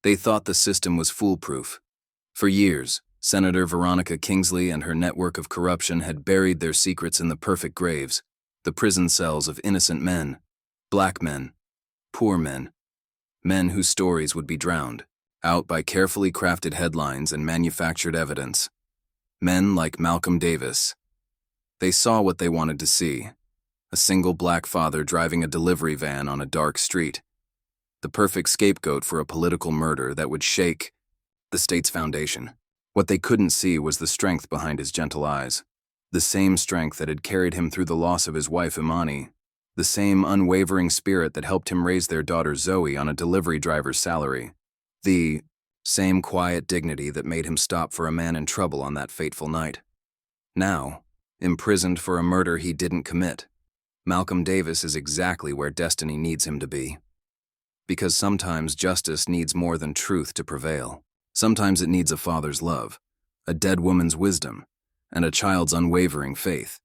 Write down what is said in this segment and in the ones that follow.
They thought the system was foolproof. For years, Senator Veronica Kingsley and her network of corruption had buried their secrets in the perfect graves, the prison cells of innocent men, black men, poor men, men whose stories would be drowned out by carefully crafted headlines and manufactured evidence. Men like Malcolm Davis. They saw what they wanted to see: a single black father driving a delivery van on a dark street, the perfect scapegoat for a political murder that would shake the state's foundation. What they couldn't see was the strength behind his gentle eyes, the same strength that had carried him through the loss of his wife Imani, the same unwavering spirit that helped him raise their daughter Zoe on a delivery driver's salary, the same quiet dignity that made him stop for a man in trouble on that fateful night. Now, imprisoned for a murder he didn't commit, Malcolm Davis is exactly where destiny needs him to be. Because sometimes justice needs more than truth to prevail. Sometimes it needs a father's love, a dead woman's wisdom, and a child's unwavering faith.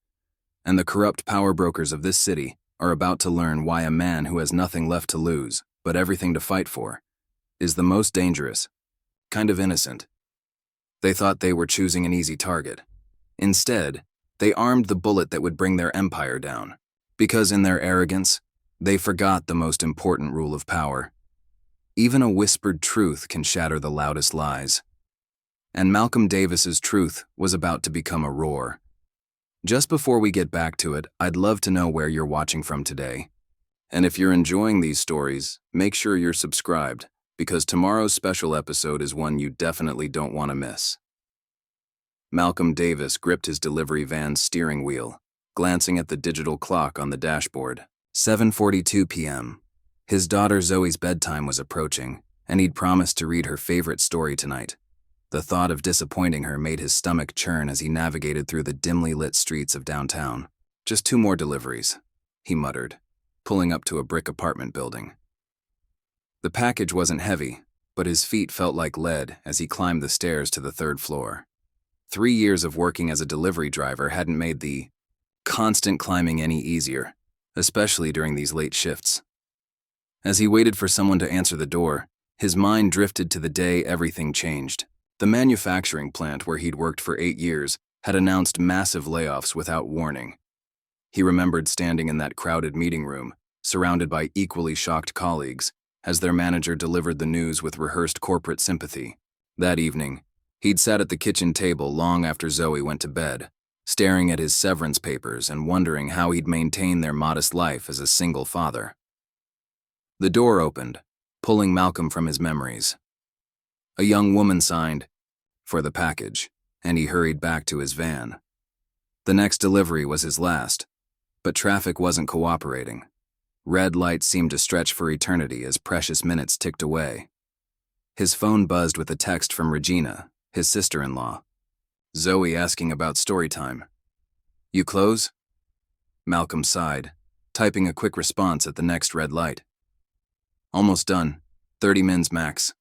And the corrupt power brokers of this city are about to learn why a man who has nothing left to lose, but everything to fight for, is the most dangerous, kind of innocent. They thought they were choosing an easy target. Instead, they armed the bullet that would bring their empire down, because in their arrogance, they forgot the most important rule of power. Even a whispered truth can shatter the loudest lies. And Malcolm Davis's truth was about to become a roar. Just before we get back to it, I'd love to know where you're watching from today. And if you're enjoying these stories, make sure you're subscribed, because tomorrow's special episode is one you definitely don't want to miss. Malcolm Davis gripped his delivery van's steering wheel, glancing at the digital clock on the dashboard. 7:42 p.m. His daughter Zoe's bedtime was approaching, and he'd promised to read her favorite story tonight. The thought of disappointing her made his stomach churn as he navigated through the dimly lit streets of downtown. Just 2 more deliveries, he muttered, pulling up to a brick apartment building. The package wasn't heavy, but his feet felt like lead as he climbed the stairs to the 3rd floor. 3 years of working as a delivery driver hadn't made the constant climbing any easier, especially during these late shifts. As he waited for someone to answer the door, his mind drifted to the day everything changed. The manufacturing plant where he'd worked for 8 years had announced massive layoffs without warning. He remembered standing in that crowded meeting room, surrounded by equally shocked colleagues, as their manager delivered the news with rehearsed corporate sympathy. That evening, he'd sat at the kitchen table long after Zoe went to bed, staring at his severance papers and wondering how he'd maintain their modest life as a single father. The door opened, pulling Malcolm from his memories. A young woman signed for the package, and he hurried back to his van. The next delivery was his last, but traffic wasn't cooperating. Red lights seemed to stretch for eternity as precious minutes ticked away. His phone buzzed with a text from Regina, his sister-in-law. Zoe asking about story time. "You close?" Malcolm sighed, typing a quick response at the next red light. "Almost done. 30 mins max."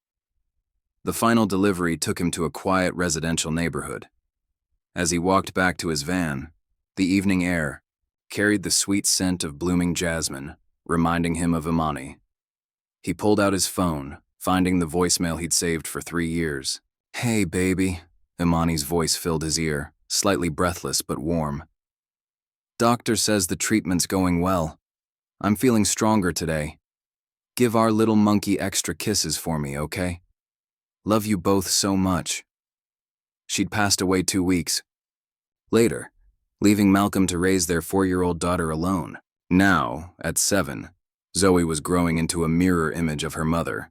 The final delivery took him to a quiet residential neighborhood. As he walked back to his van, the evening air carried the sweet scent of blooming jasmine, reminding him of Imani. He pulled out his phone, finding the voicemail he'd saved for 3 years. "Hey, baby." Imani's voice filled his ear, slightly breathless but warm. "Doctor says the treatment's going well. I'm feeling stronger today. Give our little monkey extra kisses for me, okay? Love you both so much." She'd passed away 2 weeks later, leaving Malcolm to raise their 4-year-old daughter alone. Now, at 7, Zoe was growing into a mirror image of her mother.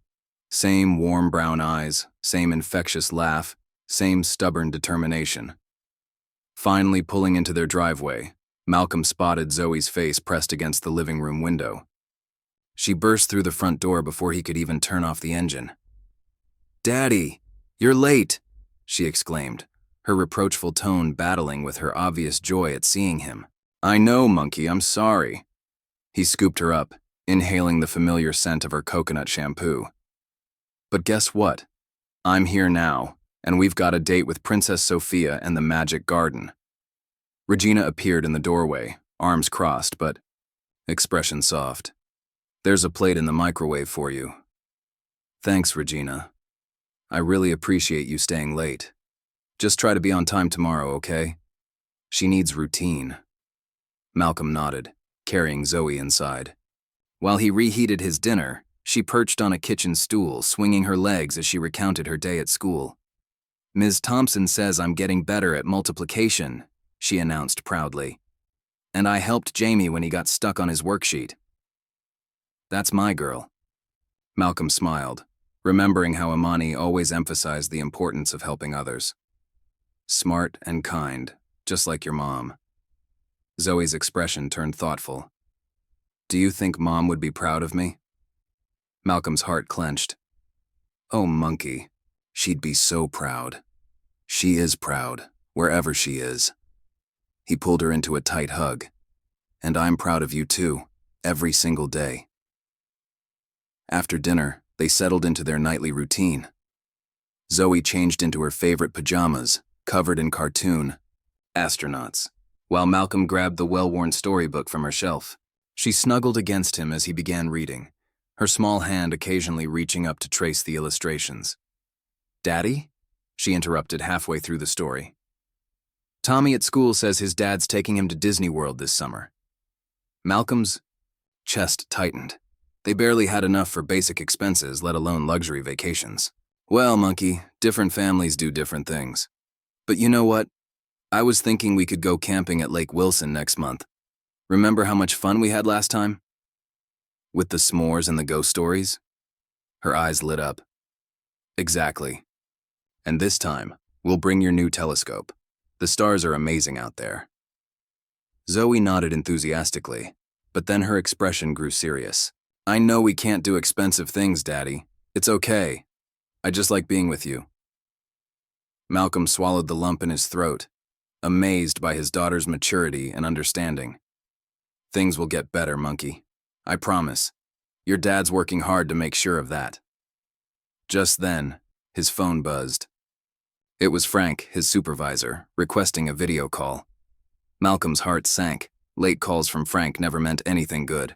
Same warm brown eyes, same infectious laugh, same stubborn determination. Finally pulling into their driveway, Malcolm spotted Zoe's face pressed against the living room window. She burst through the front door before he could even turn off the engine. "Daddy, you're late," she exclaimed, her reproachful tone battling with her obvious joy at seeing him. "I know, monkey, I'm sorry." He scooped her up, inhaling the familiar scent of her coconut shampoo. "But guess what? I'm here now, and we've got a date with Princess Sophia and the Magic Garden." Regina appeared in the doorway, arms crossed but expression soft. "There's a plate in the microwave for you." "Thanks, Regina," I really appreciate you staying late. Just try to be on time tomorrow, okay? She needs routine. Malcolm nodded, carrying Zoe inside. While he reheated his dinner, she perched on a kitchen stool, swinging her legs as she recounted her day at school. Ms. Thompson says I'm getting better at multiplication, she announced proudly. And I helped Jamie when he got stuck on his worksheet. That's my girl. Malcolm smiled, remembering how Imani always emphasized the importance of helping others. Smart and kind, just like your mom. Zoe's expression turned thoughtful. Do you think Mom would be proud of me? Malcolm's heart clenched. Oh, monkey. She'd be so proud. She is proud, wherever she is. He pulled her into a tight hug. And I'm proud of you too, every single day. After dinner, they settled into their nightly routine. Zoe changed into her favorite pajamas, covered in cartoon astronauts, while Malcolm grabbed the well-worn storybook from her shelf. She snuggled against him as he began reading, her small hand occasionally reaching up to trace the illustrations. Daddy? She interrupted halfway through the story. Tommy at school says his dad's taking him to Disney World this summer. Malcolm's chest tightened. They barely had enough for basic expenses, let alone luxury vacations. Well, monkey, different families do different things. But you know what? I was thinking we could go camping at Lake Wilson next month. Remember how much fun we had last time? With the s'mores and the ghost stories? Her eyes lit up. Exactly. And this time, we'll bring your new telescope. The stars are amazing out there. Zoe nodded enthusiastically, but then her expression grew serious. I know we can't do expensive things, Daddy. It's okay. I just like being with you. Malcolm swallowed the lump in his throat, amazed by his daughter's maturity and understanding. Things will get better, monkey. I promise. Your dad's working hard to make sure of that. Just then, his phone buzzed. It was Frank, his supervisor, requesting a video call. Malcolm's heart sank. Late calls from Frank never meant anything good.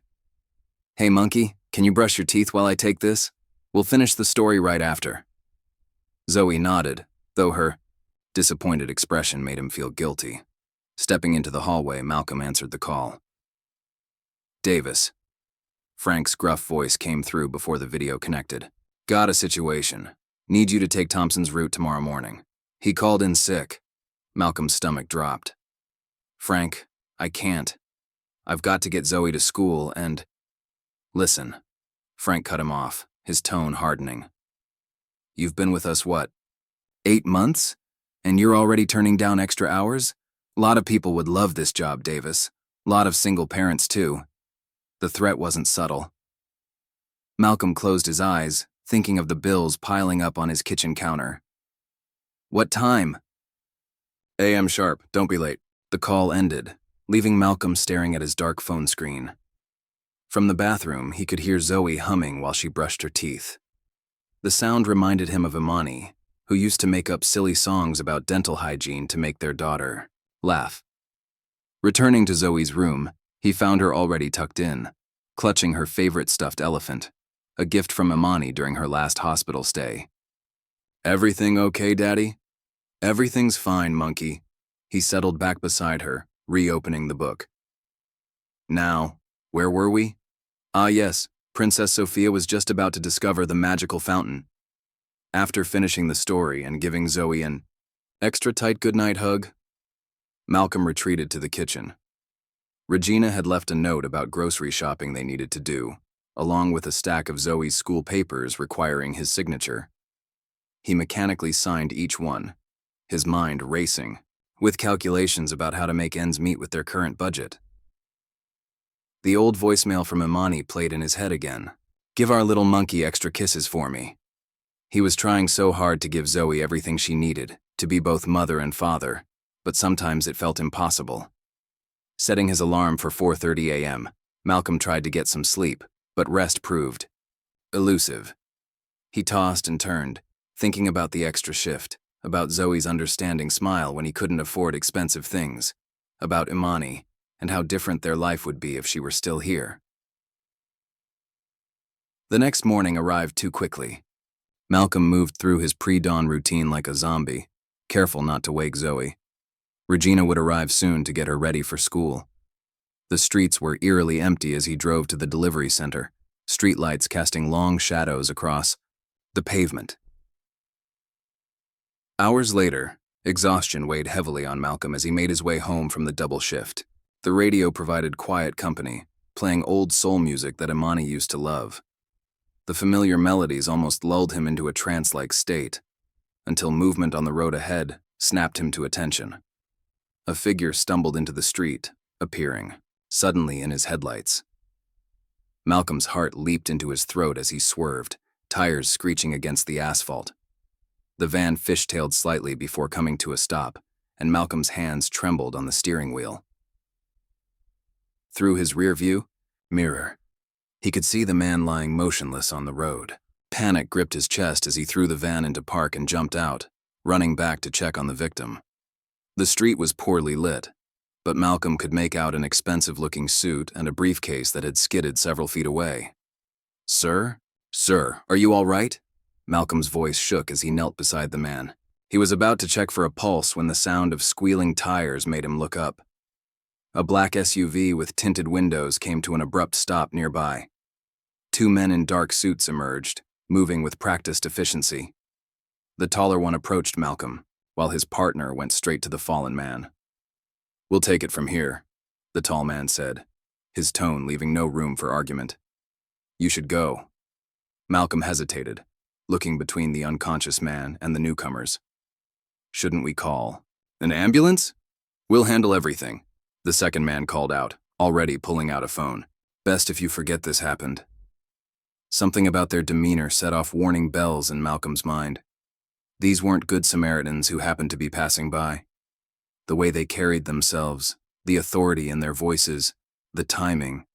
Hey, monkey, can you brush your teeth while I take this? We'll finish the story right after. Zoe nodded, though her disappointed expression made him feel guilty. Stepping into the hallway, Malcolm answered the call. Davis. Frank's gruff voice came through before the video connected. Got a situation. Need you to take Thompson's route tomorrow morning. He called in sick. Malcolm's stomach dropped. Frank, I can't. I've got to get Zoe to school and... Listen. Frank cut him off, his tone hardening. You've been with us, what, 8 months? And you're already turning down extra hours? Lot of people would love this job, Davis. Lot of single parents, too. The threat wasn't subtle. Malcolm closed his eyes, thinking of the bills piling up on his kitchen counter. What time? AM sharp, don't be late. The call ended, leaving Malcolm staring at his dark phone screen. From the bathroom, he could hear Zoe humming while she brushed her teeth. The sound reminded him of Imani, who used to make up silly songs about dental hygiene to make their daughter laugh. Returning to Zoe's room, he found her already tucked in, clutching her favorite stuffed elephant, a gift from Imani during her last hospital stay. Everything okay, Daddy? Everything's fine, monkey. He settled back beside her, reopening the book. Now, where were we? Ah yes, Princess Sophia was just about to discover the magical fountain. After finishing the story and giving Zoe an extra tight goodnight hug, Malcolm retreated to the kitchen. Regina had left a note about grocery shopping they needed to do, along with a stack of Zoe's school papers requiring his signature. He mechanically signed each one, his mind racing, with calculations about how to make ends meet with their current budget. The old voicemail from Imani played in his head again. Give our little monkey extra kisses for me. He was trying so hard to give Zoe everything she needed, to be both mother and father, but sometimes it felt impossible. Setting his alarm for 4:30 a.m., Malcolm tried to get some sleep, but rest proved elusive. He tossed and turned, thinking about the extra shift, about Zoe's understanding smile when he couldn't afford expensive things, about Imani, and how different their life would be if she were still here. The next morning arrived too quickly. Malcolm moved through his pre-dawn routine like a zombie, careful not to wake Zoe. Regina would arrive soon to get her ready for school. The streets were eerily empty as he drove to the delivery center, streetlights casting long shadows across the pavement. Hours later, exhaustion weighed heavily on Malcolm as he made his way home from the double shift. The radio provided quiet company, playing old soul music that Imani used to love. The familiar melodies almost lulled him into a trance-like state, until movement on the road ahead snapped him to attention. A figure stumbled into the street, appearing suddenly in his headlights. Malcolm's heart leaped into his throat as he swerved, tires screeching against the asphalt. The van fishtailed slightly before coming to a stop, and Malcolm's hands trembled on the steering wheel. Through his rearview mirror, he could see the man lying motionless on the road. Panic gripped his chest as he threw the van into park and jumped out, running back to check on the victim. The street was poorly lit, but Malcolm could make out an expensive-looking suit and a briefcase that had skidded several feet away. "Sir? Sir, are you all right?" Malcolm's voice shook as he knelt beside the man. He was about to check for a pulse when the sound of squealing tires made him look up. A black SUV with tinted windows came to an abrupt stop nearby. Two men in dark suits emerged, moving with practiced efficiency. The taller one approached Malcolm, while his partner went straight to the fallen man. "We'll take it from here," the tall man said, his tone leaving no room for argument. "You should go." Malcolm hesitated, looking between the unconscious man and the newcomers. "Shouldn't we call an ambulance?" "We'll handle everything," the second man called out, already pulling out a phone. "Best if you forget this happened." Something about their demeanor set off warning bells in Malcolm's mind. These weren't good Samaritans who happened to be passing by. The way they carried themselves, the authority in their voices, the timing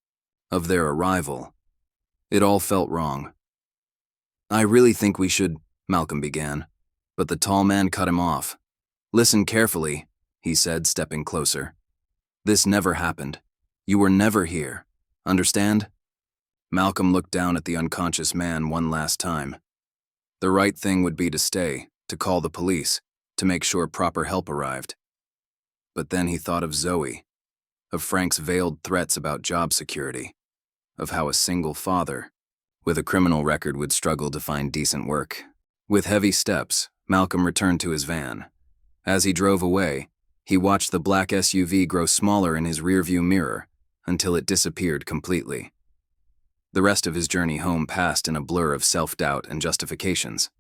of their arrival, it all felt wrong. "I really think we should," Malcolm began, but the tall man cut him off. "Listen carefully," he said, stepping closer. "This never happened. You were never here. Understand?" Malcolm looked down at the unconscious man one last time. The right thing would be to stay, to call the police, to make sure proper help arrived. But then he thought of Zoe, of Frank's veiled threats about job security, of how a single father with a criminal record would struggle to find decent work. With heavy steps, Malcolm returned to his van. As he drove away, he watched the black SUV grow smaller in his rearview mirror until it disappeared completely. The rest of his journey home passed in a blur of self-doubt and justifications.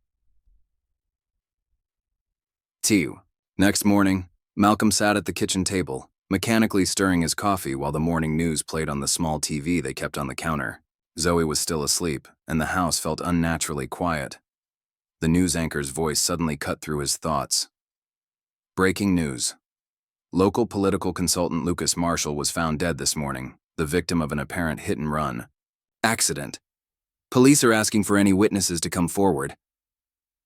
2. Next morning, Malcolm sat at the kitchen table, mechanically stirring his coffee while the morning news played on the small TV they kept on the counter. Zoe was still asleep, and the house felt unnaturally quiet. The news anchor's voice suddenly cut through his thoughts. Breaking news. Local political consultant Lucas Marshall was found dead this morning, the victim of an apparent hit-and-run accident. Police are asking for any witnesses to come forward.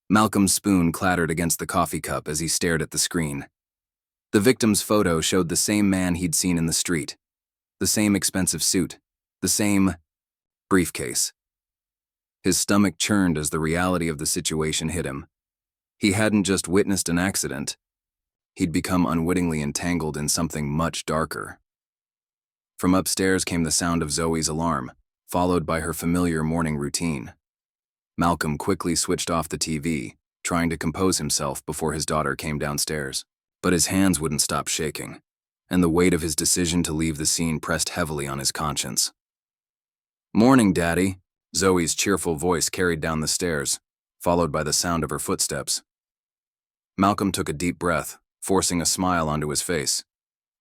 Malcolm's spoon clattered against the coffee cup as he stared at the screen. The victim's photo showed the same man he'd seen in the street, the same expensive suit, the same briefcase. His stomach churned as the reality of the situation hit him. He hadn't just witnessed an accident. He'd become unwittingly entangled in something much darker. From upstairs came the sound of Zoe's alarm, followed by her familiar morning routine. Malcolm quickly switched off the TV, trying to compose himself before his daughter came downstairs. But his hands wouldn't stop shaking, and the weight of his decision to leave the scene pressed heavily on his conscience. "Morning, Daddy," Zoe's cheerful voice carried down the stairs, followed by the sound of her footsteps. Malcolm took a deep breath, forcing a smile onto his face.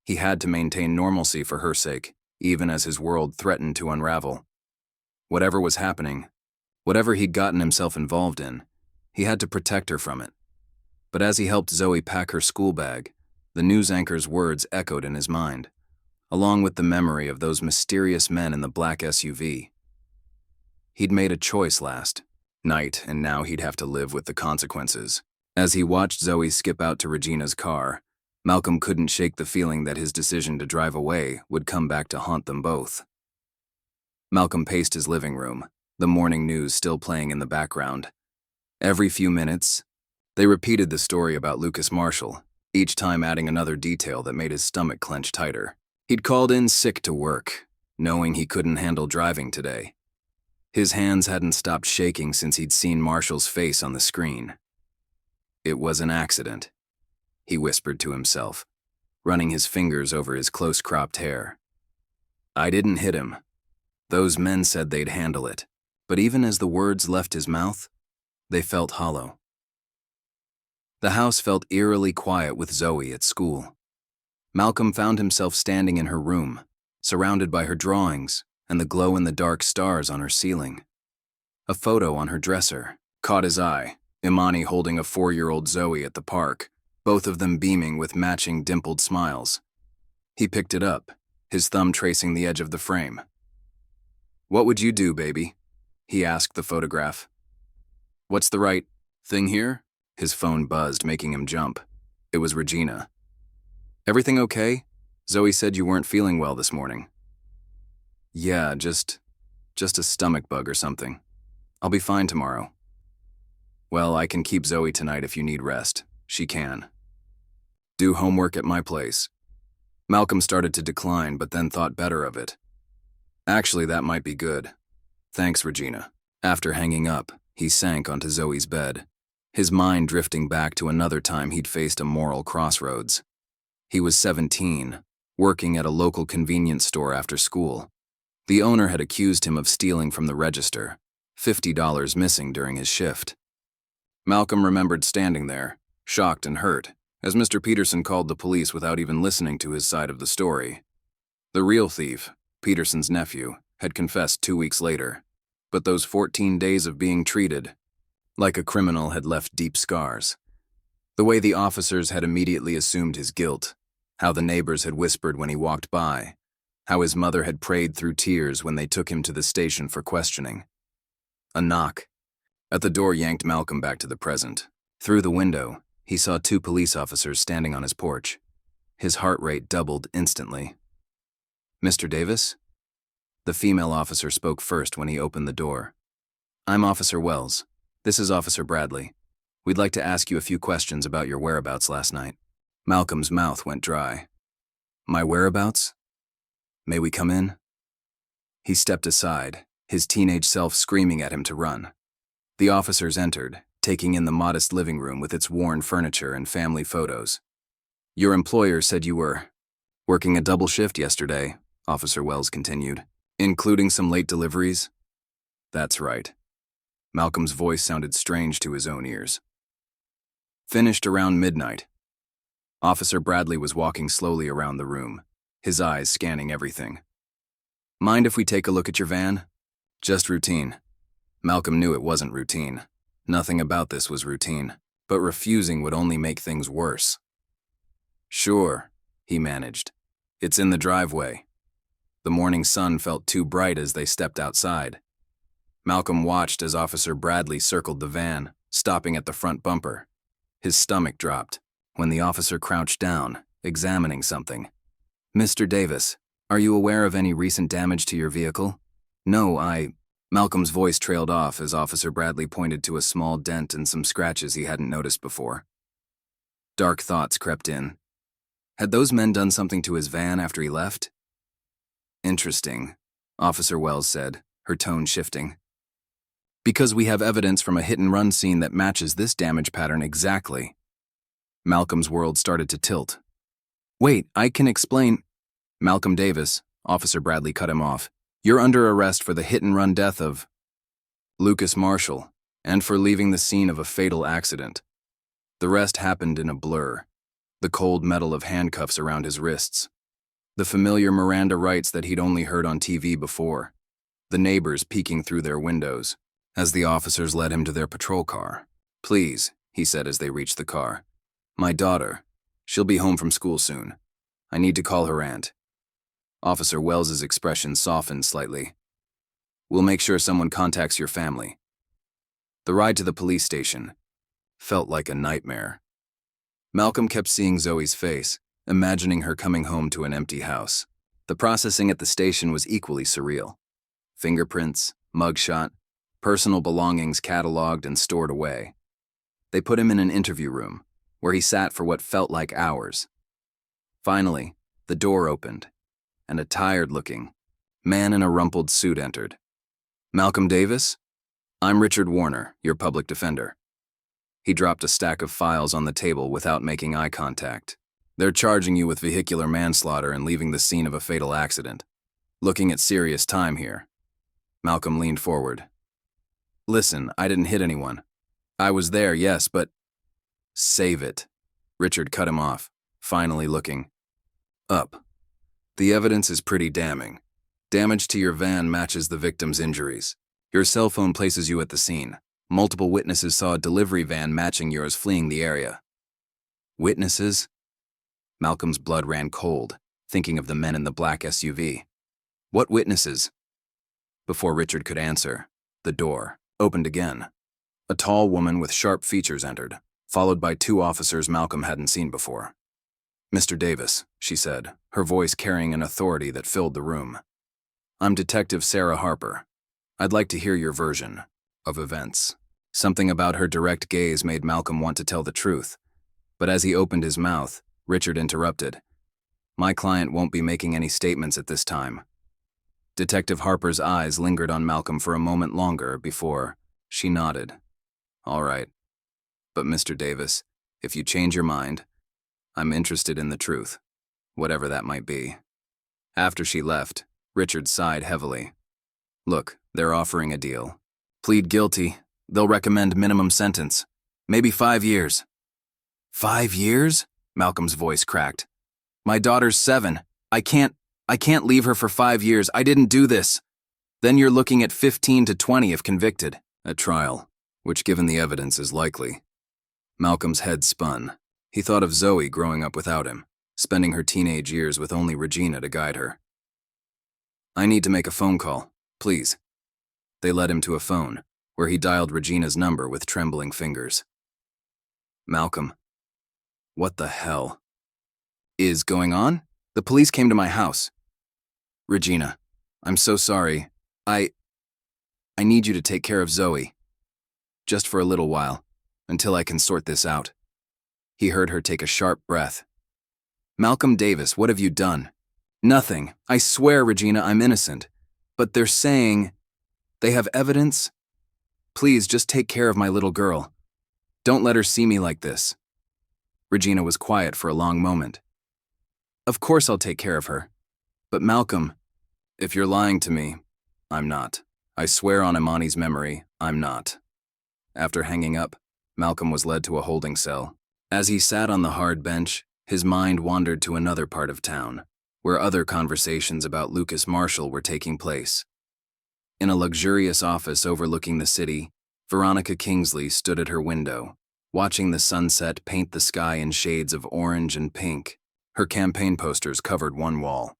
He had to maintain normalcy for her sake, even as his world threatened to unravel. Whatever was happening, whatever he'd gotten himself involved in, he had to protect her from it. But as he helped Zoe pack her school bag, the news anchor's words echoed in his mind, along with the memory of those mysterious men in the black SUV. He'd made a choice last night, and now he'd have to live with the consequences. As he watched Zoe skip out to Regina's car, Malcolm couldn't shake the feeling that his decision to drive away would come back to haunt them both. Malcolm paced his living room, the morning news still playing in the background. Every few minutes, they repeated the story about Lucas Marshall, each time adding another detail that made his stomach clench tighter. He'd called in sick to work, knowing he couldn't handle driving today. His hands hadn't stopped shaking since he'd seen Marshall's face on the screen. It was an accident, he whispered to himself, running his fingers over his close-cropped hair. I didn't hit him. Those men said they'd handle it, but even as the words left his mouth, they felt hollow. The house felt eerily quiet with Zoe at school. Malcolm found himself standing in her room, surrounded by her drawings and the glow-in-the-dark stars on her ceiling. A photo on her dresser caught his eye, Imani holding a 4-year-old Zoe at the park, both of them beaming with matching dimpled smiles. He picked it up, his thumb tracing the edge of the frame. "What would you do, baby?" he asked the photograph. "What's the right thing here?" His phone buzzed, making him jump. It was Regina. "Everything okay? Zoe said you weren't feeling well this morning." "Yeah, just a stomach bug or something. I'll be fine tomorrow." "Well, I can keep Zoe tonight if you need rest. She can." "Do homework at my place." Malcolm started to decline, but then thought better of it. "Actually, that might be good. Thanks, Regina." After hanging up, he sank onto Zoe's bed, his mind drifting back to another time he'd faced a moral crossroads. He was 17, working at a local convenience store after school. The owner had accused him of stealing from the register, $50 missing during his shift. Malcolm remembered standing there, shocked and hurt, as Mr. Peterson called the police without even listening to his side of the story. The real thief, Peterson's nephew, had confessed 2 weeks later, but those 14 days of being treated like a criminal had left deep scars. The way the officers had immediately assumed his guilt, how the neighbors had whispered when he walked by, how his mother had prayed through tears when they took him to the station for questioning. A knock at the door yanked Malcolm back to the present. Through the window, he saw 2 police officers standing on his porch. His heart rate doubled instantly. "Mr. Davis?" The female officer spoke first when he opened the door. "I'm Officer Wells. This is Officer Bradley. We'd like to ask you a few questions about your whereabouts last night." Malcolm's mouth went dry. "My whereabouts? May we come in?" He stepped aside, his teenage self screaming at him to run. The officers entered, taking in the modest living room with its worn furniture and family photos. "Your employer said you were working a double shift yesterday," Officer Wells continued, "including some late deliveries?" "That's right." Malcolm's voice sounded strange to his own ears. "Finished around midnight." Officer Bradley was walking slowly around the room, his eyes scanning everything. "Mind if we take a look at your van?" "Just routine." Malcolm knew it wasn't routine. Nothing about this was routine, but refusing would only make things worse. "Sure," he managed. "It's in the driveway." The morning sun felt too bright as they stepped outside. Malcolm watched as Officer Bradley circled the van, stopping at the front bumper. His stomach dropped when the officer crouched down, examining something. "Mr. Davis, are you aware of any recent damage to your vehicle?" "No, Malcolm's voice trailed off as Officer Bradley pointed to a small dent and some scratches he hadn't noticed before. Dark thoughts crept in. Had those men done something to his van after he left? "Interesting," Officer Wells said, her tone shifting. "Because we have evidence from a hit-and-run scene that matches this damage pattern exactly." Malcolm's world started to tilt. "Wait, I can explain." "Malcolm Davis," Officer Bradley cut him off. "You're under arrest for the hit-and-run death of Lucas Marshall and for leaving the scene of a fatal accident." The rest happened in a blur. The cold metal of handcuffs around his wrists. The familiar Miranda rights that he'd only heard on TV before. The neighbors peeking through their windows as the officers led him to their patrol car. "Please," he said as they reached the car. "My daughter. She'll be home from school soon. I need to call her aunt." Officer Wells's expression softened slightly. "We'll make sure someone contacts your family." The ride to the police station felt like a nightmare. Malcolm kept seeing Zoe's face, imagining her coming home to an empty house. The processing at the station was equally surreal. Fingerprints, mugshot, personal belongings cataloged and stored away. They put him in an interview room, where he sat for what felt like hours. Finally, the door opened, and a tired-looking man in a rumpled suit entered. "Malcolm Davis? I'm Richard Warner, your public defender." He dropped a stack of files on the table without making eye contact. "They're charging you with vehicular manslaughter and leaving the scene of a fatal accident. Looking at serious time here." Malcolm leaned forward. "Listen, I didn't hit anyone. I was there, yes, but—" "Save it." Richard cut him off, finally looking up. "The evidence is pretty damning. Damage to your van matches the victim's injuries. Your cell phone places you at the scene. Multiple witnesses saw a delivery van matching yours fleeing the area." "Witnesses?" Malcolm's blood ran cold, thinking of the men in the black SUV. "What witnesses?" Before Richard could answer, the door opened again. A tall woman with sharp features entered, followed by two officers Malcolm hadn't seen before. "Mr. Davis," she said, her voice carrying an authority that filled the room. "I'm Detective Sarah Harper. I'd like to hear your version of events." Something about her direct gaze made Malcolm want to tell the truth, but as he opened his mouth, Richard interrupted. "My client won't be making any statements at this time." Detective Harper's eyes lingered on Malcolm for a moment longer before she nodded. "All right. But Mr. Davis, if you change your mind, I'm interested in the truth, whatever that might be." After she left, Richard sighed heavily. "Look, they're offering a deal. Plead guilty. They'll recommend minimum sentence. Maybe 5 years. 5 years? Malcolm's voice cracked. "My daughter's 7. I can't leave her for 5 years. I didn't do this." "Then you're looking at 15 to 20 if convicted." "At trial, which given the evidence is likely." Malcolm's head spun. He thought of Zoe growing up without him, spending her teenage years with only Regina to guide her. "I need to make a phone call, please." They led him to a phone, where he dialed Regina's number with trembling fingers. "Malcolm, what the hell is going on? The police came to my house." "Regina, I'm so sorry. I need you to take care of Zoe. Just for a little while, until I can sort this out." He heard her take a sharp breath. "Malcolm Davis, what have you done?" "Nothing. I swear, Regina, I'm innocent. But they're saying they have evidence. Please, just take care of my little girl. Don't let her see me like this." Regina was quiet for a long moment. "Of course I'll take care of her. But Malcolm, if you're lying to me, I'm not. I swear on Imani's memory, I'm not." After hanging up, Malcolm was led to a holding cell. As he sat on the hard bench, his mind wandered to another part of town, where other conversations about Lucas Marshall were taking place. In a luxurious office overlooking the city, Veronica Kingsley stood at her window, watching the sunset paint the sky in shades of orange and pink. Her campaign posters covered one wall.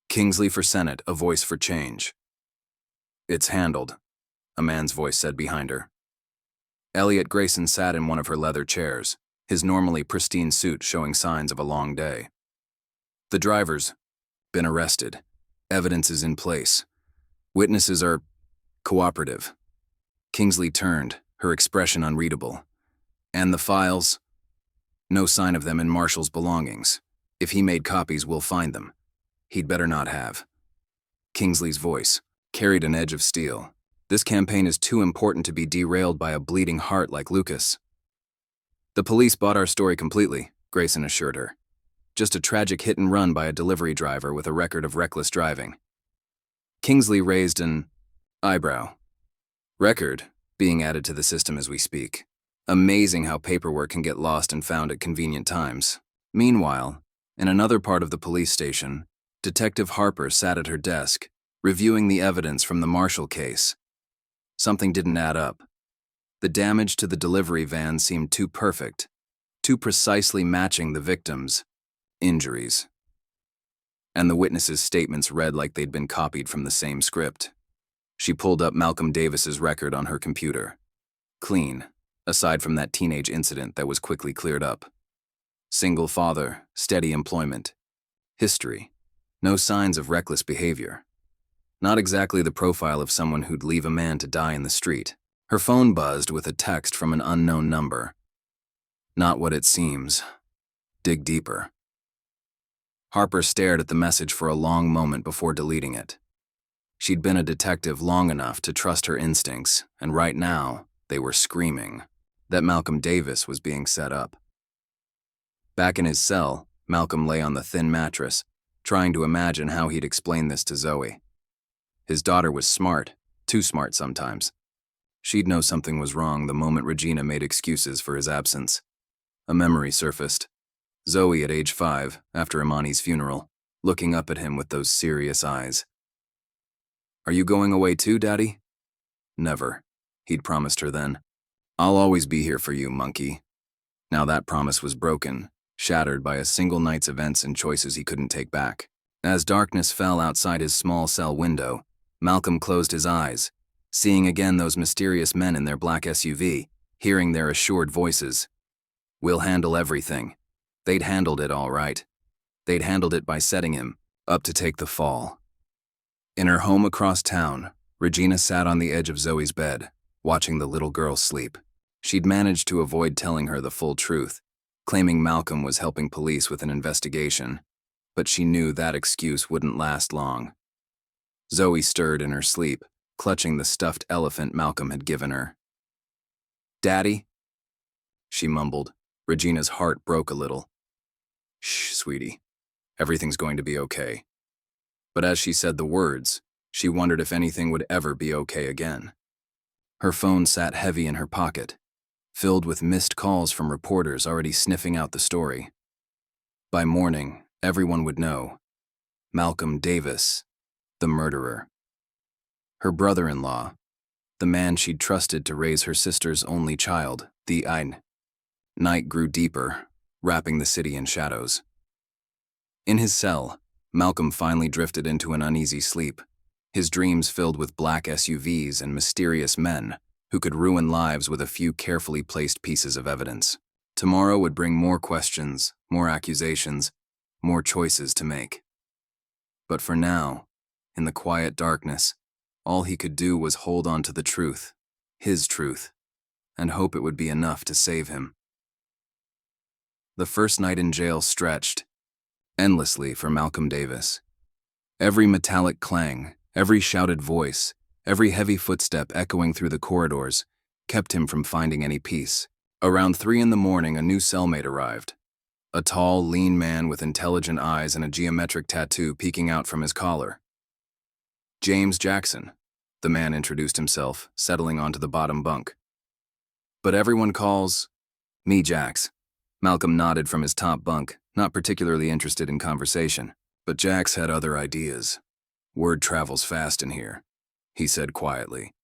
"Kingsley for Senate, a voice for change." "It's handled," a man's voice said behind her. Elliot Grayson sat in one of her leather chairs, his normally pristine suit showing signs of a long day. "The driver's been arrested. Evidence is in place. Witnesses are cooperative." Kingsley turned, her expression unreadable. "And the files? No sign of them in Marshall's belongings. If he made copies, we'll find them. He'd better not have." Kingsley's voice carried an edge of steel. "This campaign is too important to be derailed by a bleeding heart like Lucas." "The police bought our story completely," Grayson assured her. "Just a tragic hit and run by a delivery driver with a record of reckless driving." Kingsley raised an eyebrow. "Record being added to the system as we speak. Amazing how paperwork can get lost and found at convenient times." Meanwhile, in another part of the police station, Detective Harper sat at her desk, reviewing the evidence from the Marshall case. Something didn't add up. The damage to the delivery van seemed too perfect, too precisely matching the victim's injuries. And the witnesses' statements read like they'd been copied from the same script. She pulled up Malcolm Davis's record on her computer. Clean, aside from that teenage incident that was quickly cleared up. Single father, steady employment. History. No signs of reckless behavior. Not exactly the profile of someone who'd leave a man to die in the street. Her phone buzzed with a text from an unknown number. Not what it seems. Dig deeper. Harper stared at the message for a long moment before deleting it. She'd been a detective long enough to trust her instincts, and right now, they were screaming that Malcolm Davis was being set up. Back in his cell, Malcolm lay on the thin mattress, trying to imagine how he'd explain this to Zoe. His daughter was smart, too smart sometimes. She'd know something was wrong the moment Regina made excuses for his absence. A memory surfaced. Zoe at age 5, after Imani's funeral, looking up at him with those serious eyes. "Are you going away too, Daddy?" "Never," he'd promised her then. "I'll always be here for you, monkey." Now that promise was broken, shattered by a single night's events and choices he couldn't take back. As darkness fell outside his small cell window, Malcolm closed his eyes, seeing again those mysterious men in their black SUV, hearing their assured voices. "We'll handle everything." They'd handled it all right. They'd handled it by setting him up to take the fall. In her home across town, Regina sat on the edge of Zoe's bed, watching the little girl sleep. She'd managed to avoid telling her the full truth, claiming Malcolm was helping police with an investigation, but she knew that excuse wouldn't last long. Zoe stirred in her sleep, clutching the stuffed elephant Malcolm had given her. "Daddy?" she mumbled. Regina's heart broke a little. "Shh, sweetie. Everything's going to be okay." But as she said the words, she wondered if anything would ever be okay again. Her phone sat heavy in her pocket, filled with missed calls from reporters already sniffing out the story. By morning, everyone would know. Malcolm Davis, the murderer. Her brother-in-law, the man she'd trusted to raise her sister's only child, the Ein. Night grew deeper, wrapping the city in shadows. In his cell, Malcolm finally drifted into an uneasy sleep, his dreams filled with black SUVs and mysterious men who could ruin lives with a few carefully placed pieces of evidence. Tomorrow would bring more questions, more accusations, more choices to make. But for now, in the quiet darkness, all he could do was hold on to the truth, his truth, and hope it would be enough to save him. The first night in jail stretched endlessly for Malcolm Davis. Every metallic clang, every shouted voice, every heavy footstep echoing through the corridors kept him from finding any peace. Around 3 a.m, a new cellmate arrived. A tall, lean man with intelligent eyes and a geometric tattoo peeking out from his collar. "James Jackson," the man introduced himself, settling onto the bottom bunk. "But everyone calls me Jax." Malcolm nodded from his top bunk, not particularly interested in conversation. But Jax had other ideas. "Word travels fast in here," he said quietly.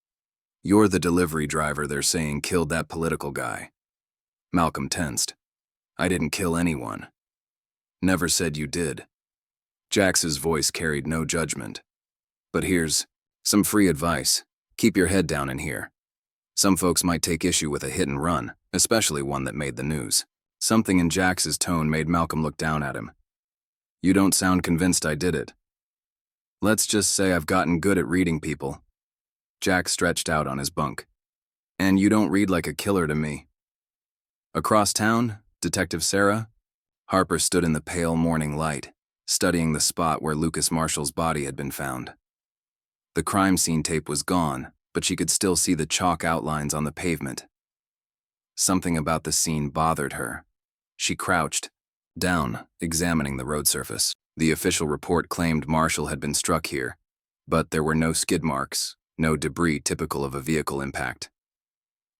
"You're the delivery driver they're saying killed that political guy." Malcolm tensed. "I didn't kill anyone." "Never said you did." Jax's voice carried no judgment. "But here's some free advice. Keep your head down in here. Some folks might take issue with a hit and run, especially one that made the news." Something in Jax's tone made Malcolm look down at him. "You don't sound convinced I did it." "Let's just say I've gotten good at reading people." Jax stretched out on his bunk. "And you don't read like a killer to me." Across town, Detective Sarah? Harper stood in the pale morning light, studying the spot where Lucas Marshall's body had been found. The crime scene tape was gone, but she could still see the chalk outlines on the pavement. Something about the scene bothered her. She crouched down, examining the road surface. The official report claimed Marshall had been struck here, but there were no skid marks, no debris typical of a vehicle impact.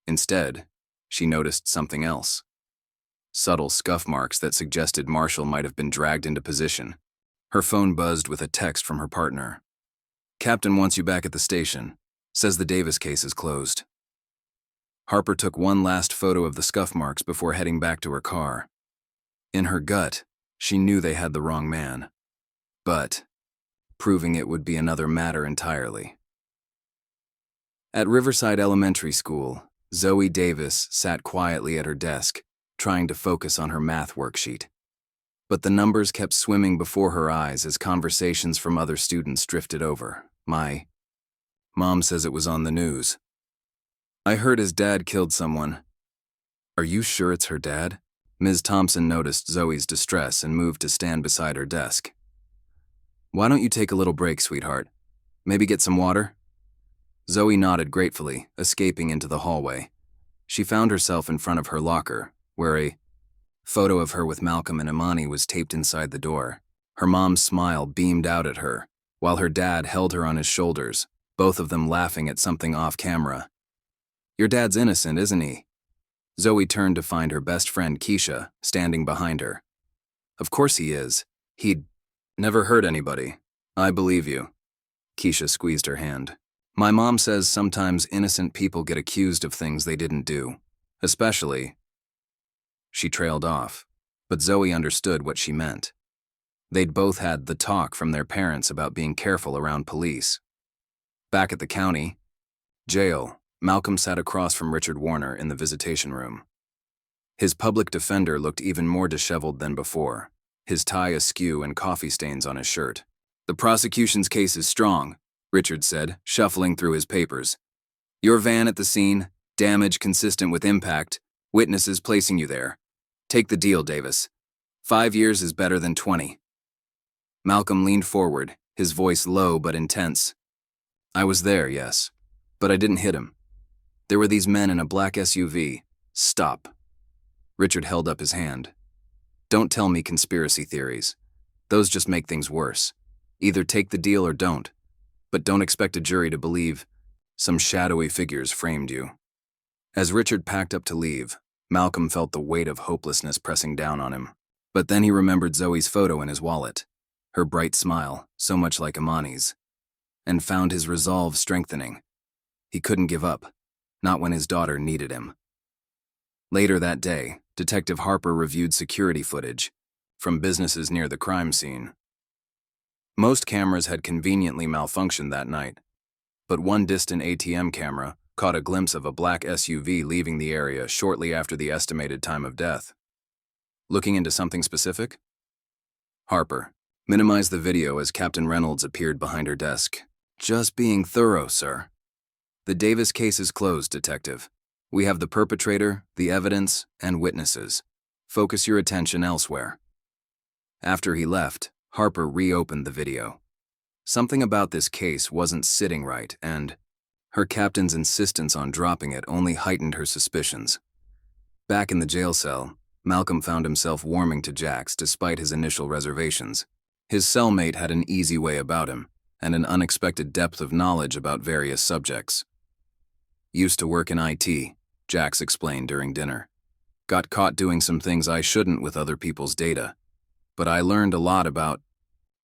Instead, she noticed something else. Subtle scuff marks that suggested Marshall might have been dragged into position. Her phone buzzed with a text from her partner. "Captain wants you back at the station. Says the Davis case is closed." Harper took one last photo of the scuff marks before heading back to her car. In her gut, she knew they had the wrong man. But proving it would be another matter entirely. At Riverside Elementary School, Zoe Davis sat quietly at her desk, trying to focus on her math worksheet. But the numbers kept swimming before her eyes as conversations from other students drifted over. My mom says it was on the news. I heard his dad killed someone. Are you sure it's her dad? Ms. Thompson noticed Zoe's distress and moved to stand beside her desk. Why don't you take a little break, sweetheart? Maybe get some water? Zoe nodded gratefully, escaping into the hallway. She found herself in front of her locker, where a photo of her with Malcolm and Imani was taped inside the door. Her mom's smile beamed out at her, while her dad held her on his shoulders, both of them laughing at something off camera. Your dad's innocent, isn't he? Zoe turned to find her best friend Keisha standing behind her. Of course he is. He'd never hurt anybody. I believe you. Keisha squeezed her hand. My mom says sometimes innocent people get accused of things they didn't do, especially. She trailed off, but Zoe understood what she meant. They'd both had the talk from their parents about being careful around police. Back at the county jail, Malcolm sat across from Richard Warner in the visitation room. His public defender looked even more disheveled than before, his tie askew and coffee stains on his shirt. The prosecution's case is strong, Richard said, shuffling through his papers. Your van at the scene, damage consistent with impact, witnesses placing you there. Take the deal, Davis. 5 years is better than 20. Malcolm leaned forward, his voice low but intense. I was there, yes, but I didn't hit him. There were these men in a black SUV. Stop. Richard held up his hand. Don't tell me conspiracy theories. Those just make things worse. Either take the deal or don't. But don't expect a jury to believe some shadowy figures framed you. As Richard packed up to leave, Malcolm felt the weight of hopelessness pressing down on him. But then he remembered Zoe's photo in his wallet, her bright smile, so much like Imani's, and found his resolve strengthening. He couldn't give up, not when his daughter needed him. Later that day, Detective Harper reviewed security footage from businesses near the crime scene. Most cameras had conveniently malfunctioned that night, but one distant ATM camera caught a glimpse of a black SUV leaving the area shortly after the estimated time of death. Looking into something specific? Harper minimized the video as Captain Reynolds appeared behind her desk. Just being thorough, sir. The Davis case is closed, Detective. We have the perpetrator, the evidence, and witnesses. Focus your attention elsewhere. After he left, Harper reopened the video. Something about this case wasn't sitting right, and her captain's insistence on dropping it only heightened her suspicions. Back in the jail cell, Malcolm found himself warming to Jax despite his initial reservations. His cellmate had an easy way about him, and an unexpected depth of knowledge about various subjects. Used to work in IT, Jax explained during dinner. Got caught doing some things I shouldn't with other people's data, but I learned a lot about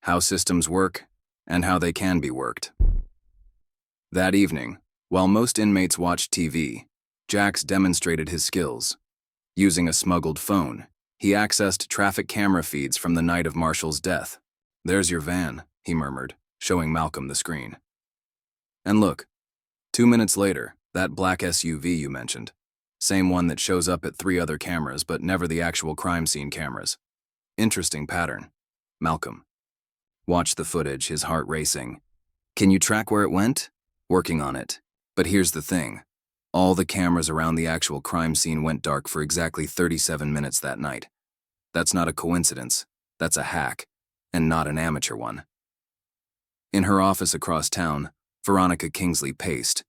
how systems work and how they can be worked. That evening, while most inmates watched TV, Jax demonstrated his skills. Using a smuggled phone, he accessed traffic camera feeds from the night of Marshall's death. There's your van, he murmured, showing Malcolm the screen. And look, 2 minutes later, that black SUV you mentioned. Same one that shows up at 3 other cameras, but never the actual crime scene cameras. Interesting pattern. Malcolm watched the footage, his heart racing. Can you track where it went? Working on it. But here's the thing. All the cameras around the actual crime scene went dark for exactly 37 minutes that night. That's not a coincidence. That's a hack, and not an amateur one. In her office across town, Veronica Kingsley paced.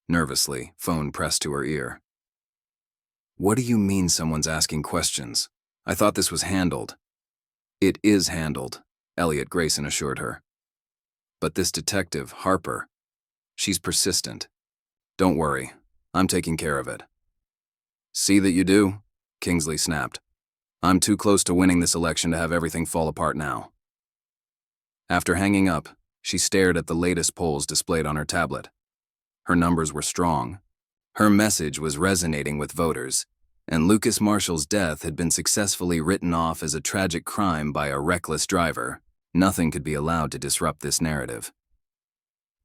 Nervously, phone pressed to her ear. What do you mean someone's asking questions? I thought this was handled. It is handled, Elliot Grayson assured her. But this detective, Harper, she's persistent. Don't worry, I'm taking care of it. See that you do, Kingsley snapped. I'm too close to winning this election to have everything fall apart now. After hanging up, she stared at the latest polls displayed on her tablet. Her numbers were strong. Her message was resonating with voters, and Lucas Marshall's death had been successfully written off as a tragic crime by a reckless driver. Nothing could be allowed to disrupt this narrative.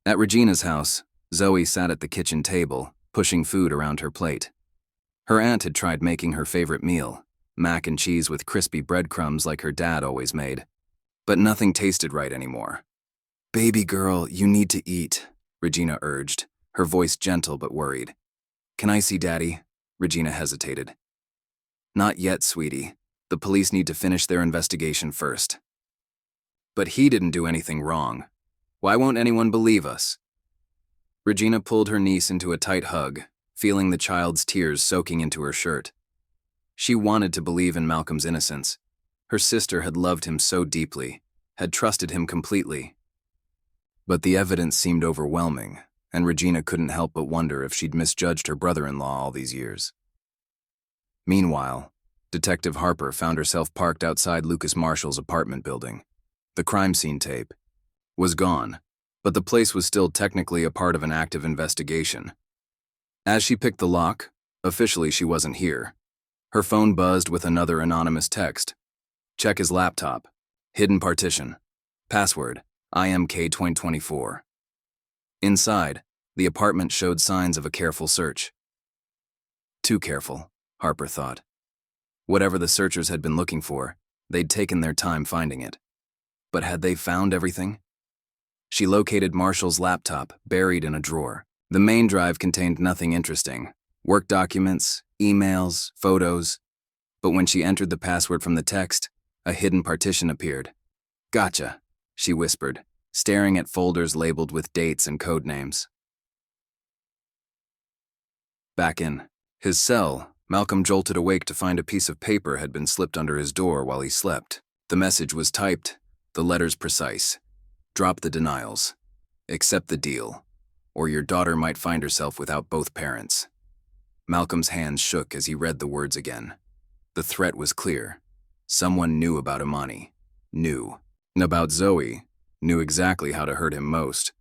At Regina's house, Zoe sat at the kitchen table, pushing food around her plate. Her aunt had tried making her favorite meal, mac and cheese with crispy breadcrumbs like her dad always made. But nothing tasted right anymore. Baby girl, you need to eat, Regina urged, her voice gentle but worried. Can I see Daddy? Regina hesitated. Not yet, sweetie. The police need to finish their investigation first. But he didn't do anything wrong. Why won't anyone believe us? Regina pulled her niece into a tight hug, feeling the child's tears soaking into her shirt. She wanted to believe in Malcolm's innocence. Her sister had loved him so deeply, had trusted him completely. But the evidence seemed overwhelming, and Regina couldn't help but wonder if she'd misjudged her brother-in-law all these years. Meanwhile, Detective Harper found herself parked outside Lucas Marshall's apartment building. The crime scene tape was gone, but the place was still technically a part of an active investigation. As she picked the lock, officially she wasn't here. Her phone buzzed with another anonymous text. Check his laptop. Hidden partition. Password, IMK2024. Inside, the apartment showed signs of a careful search. Too careful, Harper thought. Whatever the searchers had been looking for, they'd taken their time finding it. But had they found everything? She located Marshall's laptop, buried in a drawer. The main drive contained nothing interesting. Work documents, emails, photos. But when she entered the password from the text, a hidden partition appeared. Gotcha, she whispered, staring at folders labeled with dates and code names. Back in his cell, Malcolm jolted awake to find a piece of paper had been slipped under his door while he slept. The message was typed, the letters precise. Drop the denials. Accept the deal, or your daughter might find herself without both parents. Malcolm's hands shook as he read the words again. The threat was clear. Someone knew about Imani. Knew. About Zoe. Knew exactly how to hurt him most.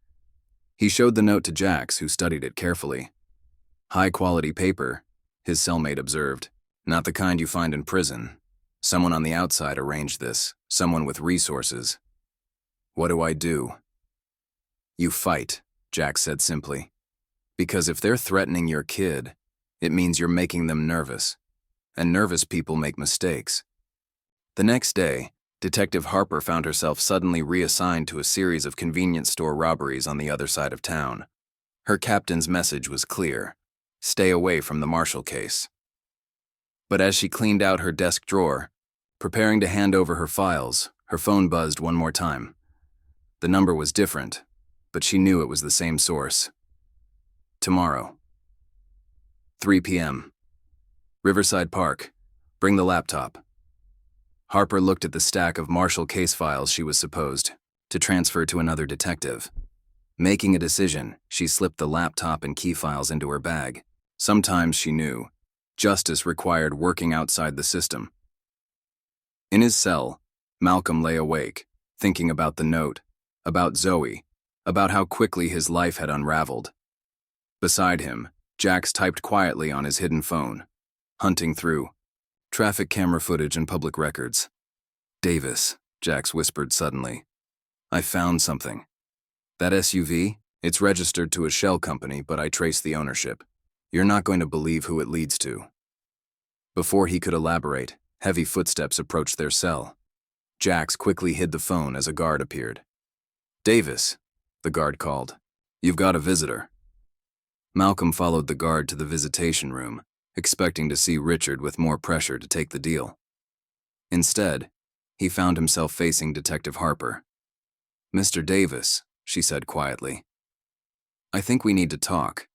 He showed the note to Jax, who studied it carefully. High-quality paper, his cellmate observed. Not the kind you find in prison. Someone on the outside arranged this. Someone with resources. What do I do? You fight, Jax said simply. Because if they're threatening your kid, it means you're making them nervous. And nervous people make mistakes. The next day, Detective Harper found herself suddenly reassigned to a series of convenience store robberies on the other side of town. Her captain's message was clear. Stay away from the Marshall case. But as she cleaned out her desk drawer, preparing to hand over her files, her phone buzzed one more time. The number was different, but she knew it was the same source. Tomorrow. 3 p.m. Riverside Park. Bring the laptop. Harper looked at the stack of Marshall case files she was supposed to transfer to another detective. Making a decision, she slipped the laptop and key files into her bag. Sometimes she knew. Justice required working outside the system. In his cell, Malcolm lay awake, thinking about the note, about Zoe, about how quickly his life had unraveled. Beside him, Jax typed quietly on his hidden phone, hunting through traffic camera footage and public records. Davis, Jax whispered suddenly. I found something. That SUV? It's registered to a shell company, but I traced the ownership. You're not going to believe who it leads to. Before he could elaborate, heavy footsteps approached their cell. Jax quickly hid the phone as a guard appeared. Davis, the guard called. You've got a visitor. Malcolm followed the guard to the visitation room, expecting to see Richard with more pressure to take the deal. Instead, he found himself facing Detective Harper. Mr. Davis, she said quietly. I think we need to talk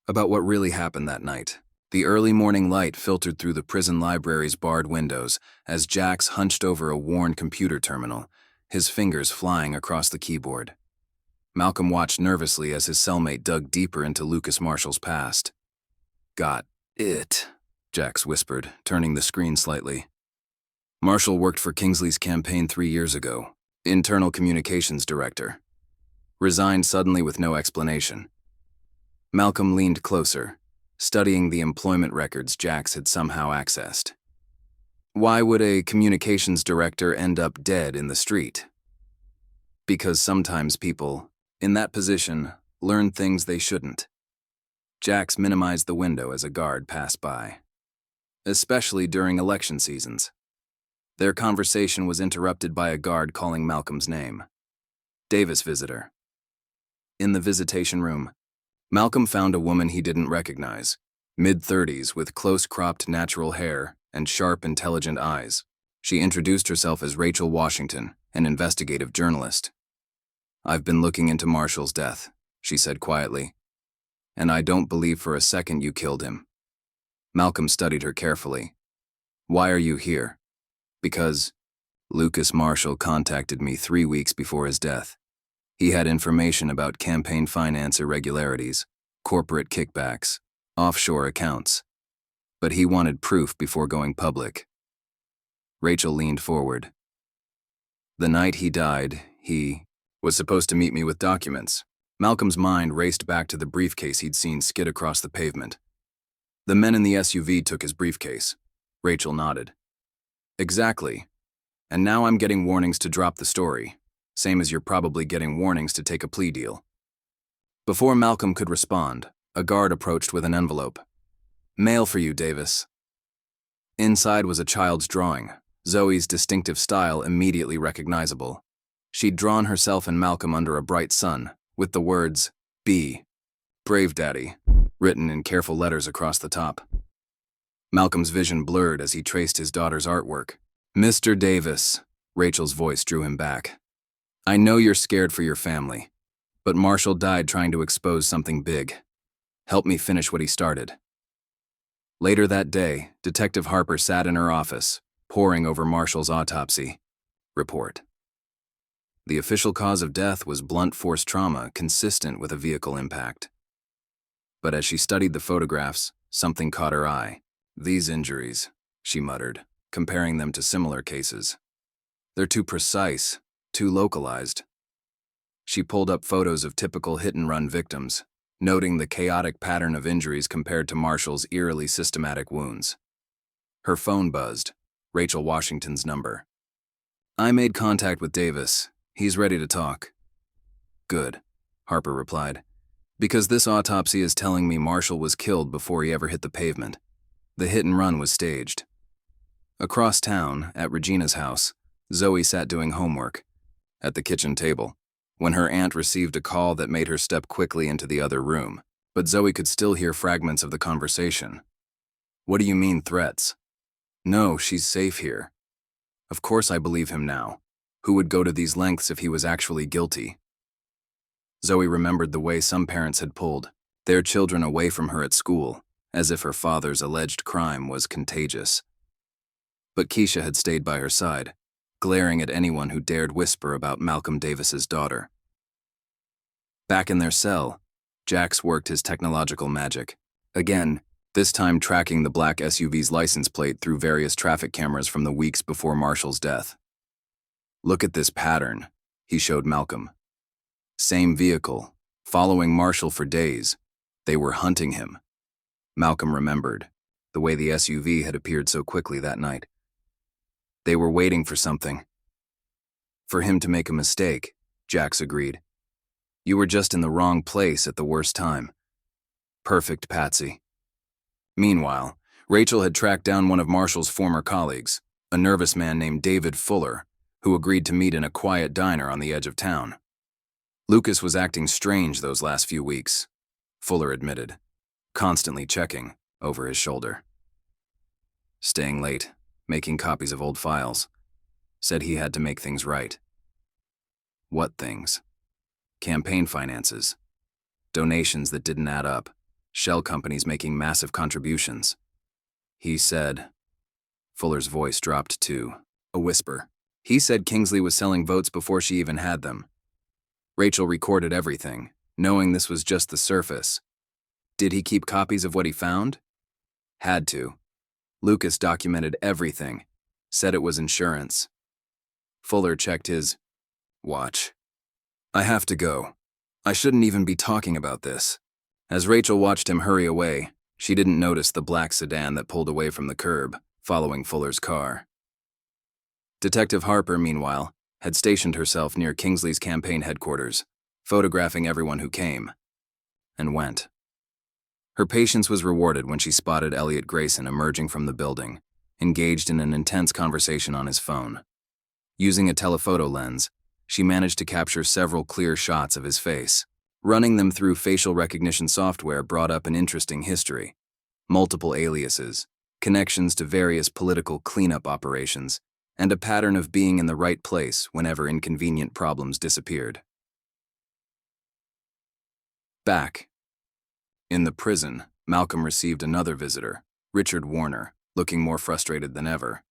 about what really happened that night. The early morning light filtered through the prison library's barred windows as Jax hunched over a worn computer terminal, his fingers flying across the keyboard. Malcolm watched nervously as his cellmate dug deeper into Lucas Marshall's past. Got it, Jax whispered, turning the screen slightly. Marshall worked for Kingsley's campaign 3 years ago, internal communications director. Resigned suddenly with no explanation. Malcolm leaned closer, studying the employment records Jax had somehow accessed. Why would a communications director end up dead in the street? Because sometimes people, in that position, learn things they shouldn't. Jax minimized the window as a guard passed by. Especially during election seasons. Their conversation was interrupted by a guard calling Malcolm's name. Davis visitor. In the visitation room, Malcolm found a woman he didn't recognize, mid-30s with close-cropped natural hair and sharp, intelligent eyes. She introduced herself as Rachel Washington, an investigative journalist. "I've been looking into Marshall's death," she said quietly, "and I don't believe for a second you killed him." Malcolm studied her carefully. "Why are you here?" "Because Lucas Marshall contacted me 3 weeks before his death. He had information about campaign finance irregularities, corporate kickbacks, offshore accounts. But he wanted proof before going public." Rachel leaned forward. "The night he died, he was supposed to meet me with documents." Malcolm's mind raced back to the briefcase he'd seen skid across the pavement. "The men in the SUV took his briefcase." Rachel nodded. "Exactly. And now I'm getting warnings to drop the story, same as you're probably getting warnings to take a plea deal." Before Malcolm could respond, a guard approached with an envelope. "Mail for you, Davis." Inside was a child's drawing, Zoe's distinctive style immediately recognizable. She'd drawn herself and Malcolm under a bright sun, with the words, "B. Brave Daddy," written in careful letters across the top. Malcolm's vision blurred as he traced his daughter's artwork. "Mr. Davis," Rachel's voice drew him back. "I know you're scared for your family, but Marshall died trying to expose something big. Help me finish what he started." Later that day, Detective Harper sat in her office, poring over Marshall's autopsy report. The official cause of death was blunt force trauma consistent with a vehicle impact. But as she studied the photographs, something caught her eye. "These injuries," she muttered, comparing them to similar cases. "They're too precise, too localized." She pulled up photos of typical hit-and-run victims, noting the chaotic pattern of injuries compared to Marshall's eerily systematic wounds. Her phone buzzed, Rachel Washington's number. "I made contact with Davis. He's ready to talk." "Good," Harper replied, "because this autopsy is telling me Marshall was killed before he ever hit the pavement. The hit-and-run was staged." Across town, at Regina's house, Zoe sat doing homework, at the kitchen table, when her aunt received a call that made her step quickly into the other room, but Zoe could still hear fragments of the conversation. "What do you mean, threats?" "No, she's safe here." "Of course I believe him now. Who would go to these lengths if he was actually guilty?" Zoe remembered the way some parents had pulled their children away from her at school, as if her father's alleged crime was contagious. But Keisha had stayed by her side, glaring at anyone who dared whisper about Malcolm Davis's daughter. Back in their cell, Jax worked his technological magic. Again, this time tracking the black SUV's license plate through various traffic cameras from the weeks before Marshall's death. "Look at this pattern," he showed Malcolm. "Same vehicle, following Marshall for days. They were hunting him." Malcolm remembered the way the SUV had appeared so quickly that night. "They were waiting for something." "For him to make a mistake," Jax agreed. "You were just in the wrong place at the worst time." Perfect, Patsy. Meanwhile, Rachel had tracked down one of Marshall's former colleagues, a nervous man named David Fuller, who agreed to meet in a quiet diner on the edge of town. "Lucas was acting strange those last few weeks," Fuller admitted, constantly checking over his shoulder. "Staying late, making copies of old files. Said he had to make things right." "What things?" "Campaign finances. Donations that didn't add up. Shell companies making massive contributions. He said..." Fuller's voice dropped to a whisper. "He said Kingsley was selling votes before she even had them." Rachel recorded everything, knowing this was just the surface. Did he keep copies of what he found? Had to. Lucas documented everything, said it was insurance. Fuller checked his watch. "I have to go. I shouldn't even be talking about this." As Rachel watched him hurry away, she didn't notice the black sedan that pulled away from the curb, following Fuller's car. Detective Harper, meanwhile, had stationed herself near Kingsley's campaign headquarters, photographing everyone who came and went. Her patience was rewarded when she spotted Elliot Grayson emerging from the building, engaged in an intense conversation on his phone. Using a telephoto lens, She managed to capture several clear shots of his face. Running them through facial recognition software brought up an interesting history. Multiple aliases, connections to various political cleanup operations, and a pattern of being in the right place whenever inconvenient problems disappeared. Back. In the prison, Malcolm received another visitor, Richard Warner, looking more frustrated than ever.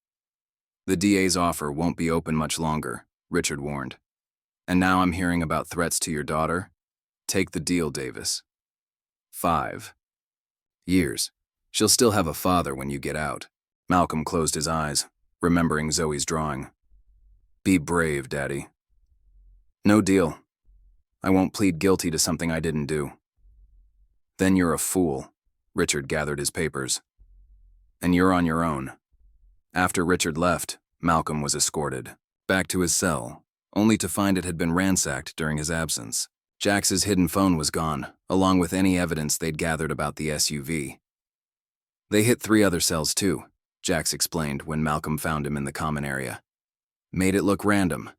"The DA's offer won't be open much longer," Richard warned. "And now I'm hearing about threats to your daughter? Take the deal, Davis." 5 years. She'll still have a father when you get out. Malcolm closed his eyes, remembering Zoe's drawing. "Be brave, Daddy." "No deal. I won't plead guilty to something I didn't do." "Then you're a fool." Richard gathered his papers. "And you're on your own." After Richard left, Malcolm was escorted back to his cell, only to find it had been ransacked during his absence. Jax's hidden phone was gone, along with any evidence they'd gathered about the SUV. "They hit 3 other cells too," Jax explained when Malcolm found him in the common area. "Made it look random,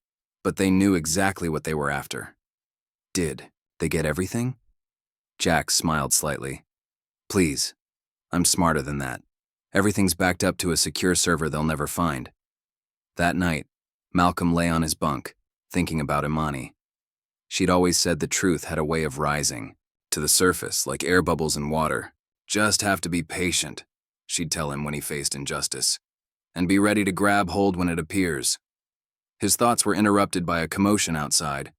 but they knew exactly what they were after." "Did they get everything?" Jax smiled slightly. "Please, I'm smarter than that. Everything's backed up to a secure server they'll never find." That night, Malcolm lay on his bunk, thinking about Imani. She'd always said the truth had a way of rising to the surface like air bubbles in water. "Just have to be patient," she'd tell him when he faced injustice, "and be ready to grab hold when it appears." His thoughts were interrupted by a commotion outside.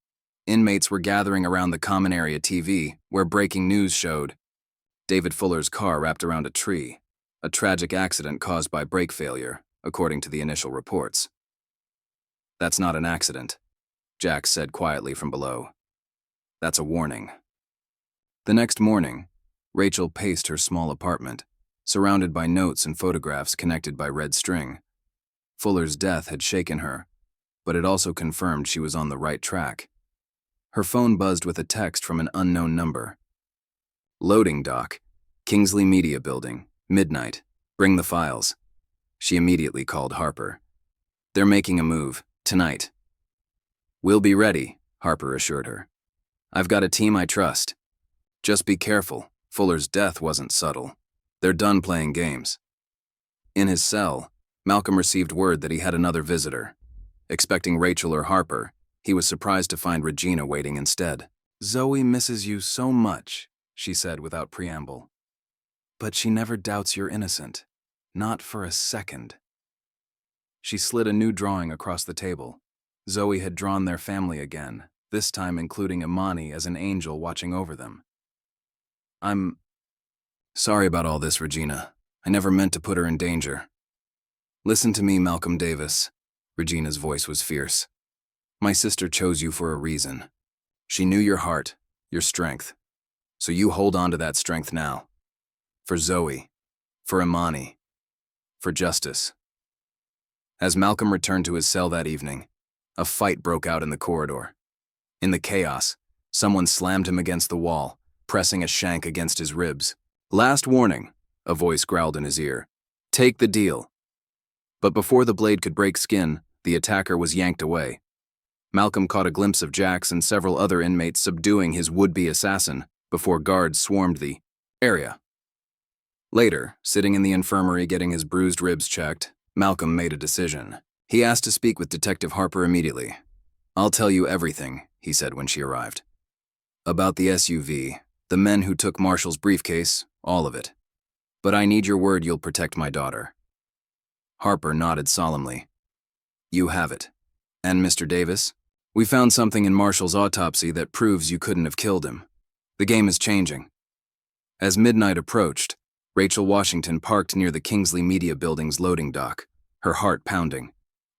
Inmates were gathering around the common area TV, where breaking news showed David Fuller's car wrapped around a tree, a tragic accident caused by brake failure, according to the initial reports. "That's not an accident," Jax said quietly from below. "That's a warning." The next morning, Rachel paced her small apartment, surrounded by notes and photographs connected by red string. Fuller's death had shaken her, but it also confirmed she was on the right track. Her phone buzzed with a text from an unknown number. "Loading dock, Kingsley Media Building, midnight. Bring the files." She immediately called Harper. "They're making a move, tonight." "We'll be ready," Harper assured her. "I've got a team I trust. Just be careful, Fuller's death wasn't subtle. They're done playing games." In his cell, Malcolm received word that he had another visitor. Expecting Rachel or Harper, he was surprised to find Regina waiting instead. "Zoe misses you so much," she said without preamble. "But she never doubts you're innocent. Not for a second." She slid a new drawing across the table. Zoe had drawn their family again, this time including Imani as an angel watching over them. "I'm sorry about all this, Regina. I never meant to put her in danger." "Listen to me, Malcolm Davis." Regina's voice was fierce. "My sister chose you for a reason. She knew your heart, your strength. So you hold on to that strength now. For Zoe, for Imani, for justice." As Malcolm returned to his cell that evening, a fight broke out in the corridor. In the chaos, someone slammed him against the wall, pressing a shank against his ribs. "Last warning," a voice growled in his ear. "Take the deal." But before the blade could break skin, the attacker was yanked away. Malcolm caught a glimpse of Jax and several other inmates subduing his would-be assassin before guards swarmed the area. Later, sitting in the infirmary getting his bruised ribs checked, Malcolm made a decision. He asked to speak with Detective Harper immediately. "I'll tell you everything," he said when she arrived. "About the SUV, the men who took Marshall's briefcase, all of it. But I need your word you'll protect my daughter." Harper nodded solemnly. "You have it. And Mr. Davis, we found something in Marshall's autopsy that proves you couldn't have killed him. The game is changing." As midnight approached, Rachel Washington parked near the Kingsley Media Building's loading dock, her heart pounding.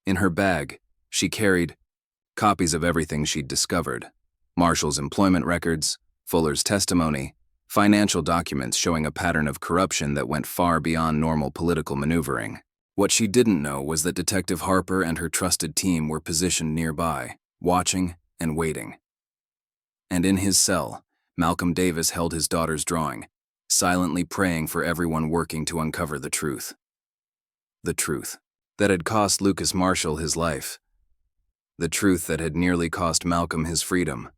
In her bag, she carried copies of everything she'd discovered: Marshall's employment records, Fuller's testimony, financial documents showing a pattern of corruption that went far beyond normal political maneuvering. What she didn't know was that Detective Harper and her trusted team were positioned nearby, watching and waiting. And in his cell, Malcolm Davis held his daughter's drawing, silently praying for everyone working to uncover the truth. The truth that had cost Lucas Marshall his life. The truth that had nearly cost Malcolm his freedom.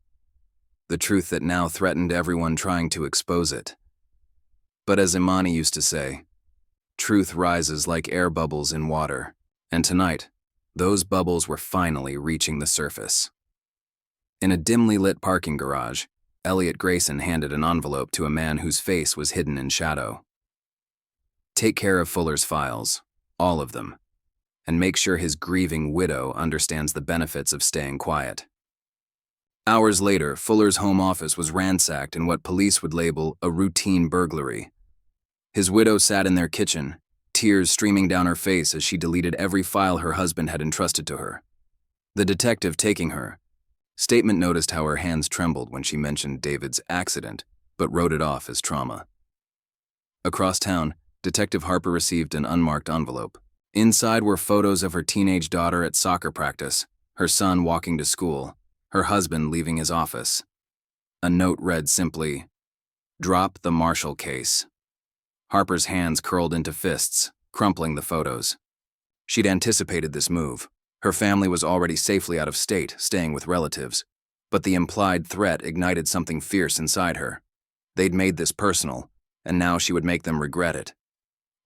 The truth that now threatened everyone trying to expose it. But as Imani used to say, truth rises like air bubbles in water, and tonight, those bubbles were finally reaching the surface. In a dimly lit parking garage, Elliot Grayson handed an envelope to a man whose face was hidden in shadow. Take care of Fuller's files, all of them, and make sure his grieving widow understands the benefits of staying quiet. Hours later, Fuller's home office was ransacked in what police would label a routine burglary. His widow sat in their kitchen, tears streaming down her face as she deleted every file her husband had entrusted to her. The detective taking her statement noticed how her hands trembled when she mentioned David's accident, but wrote it off as trauma. Across town, Detective Harper received an unmarked envelope. Inside were photos of her teenage daughter at soccer practice, her son walking to school, her husband leaving his office. A note read simply, "Drop the Marshall case." Harper's hands curled into fists, crumpling the photos. She'd anticipated this move. Her family was already safely out of state, staying with relatives. But the implied threat ignited something fierce inside her. They'd made this personal, and now she would make them regret it.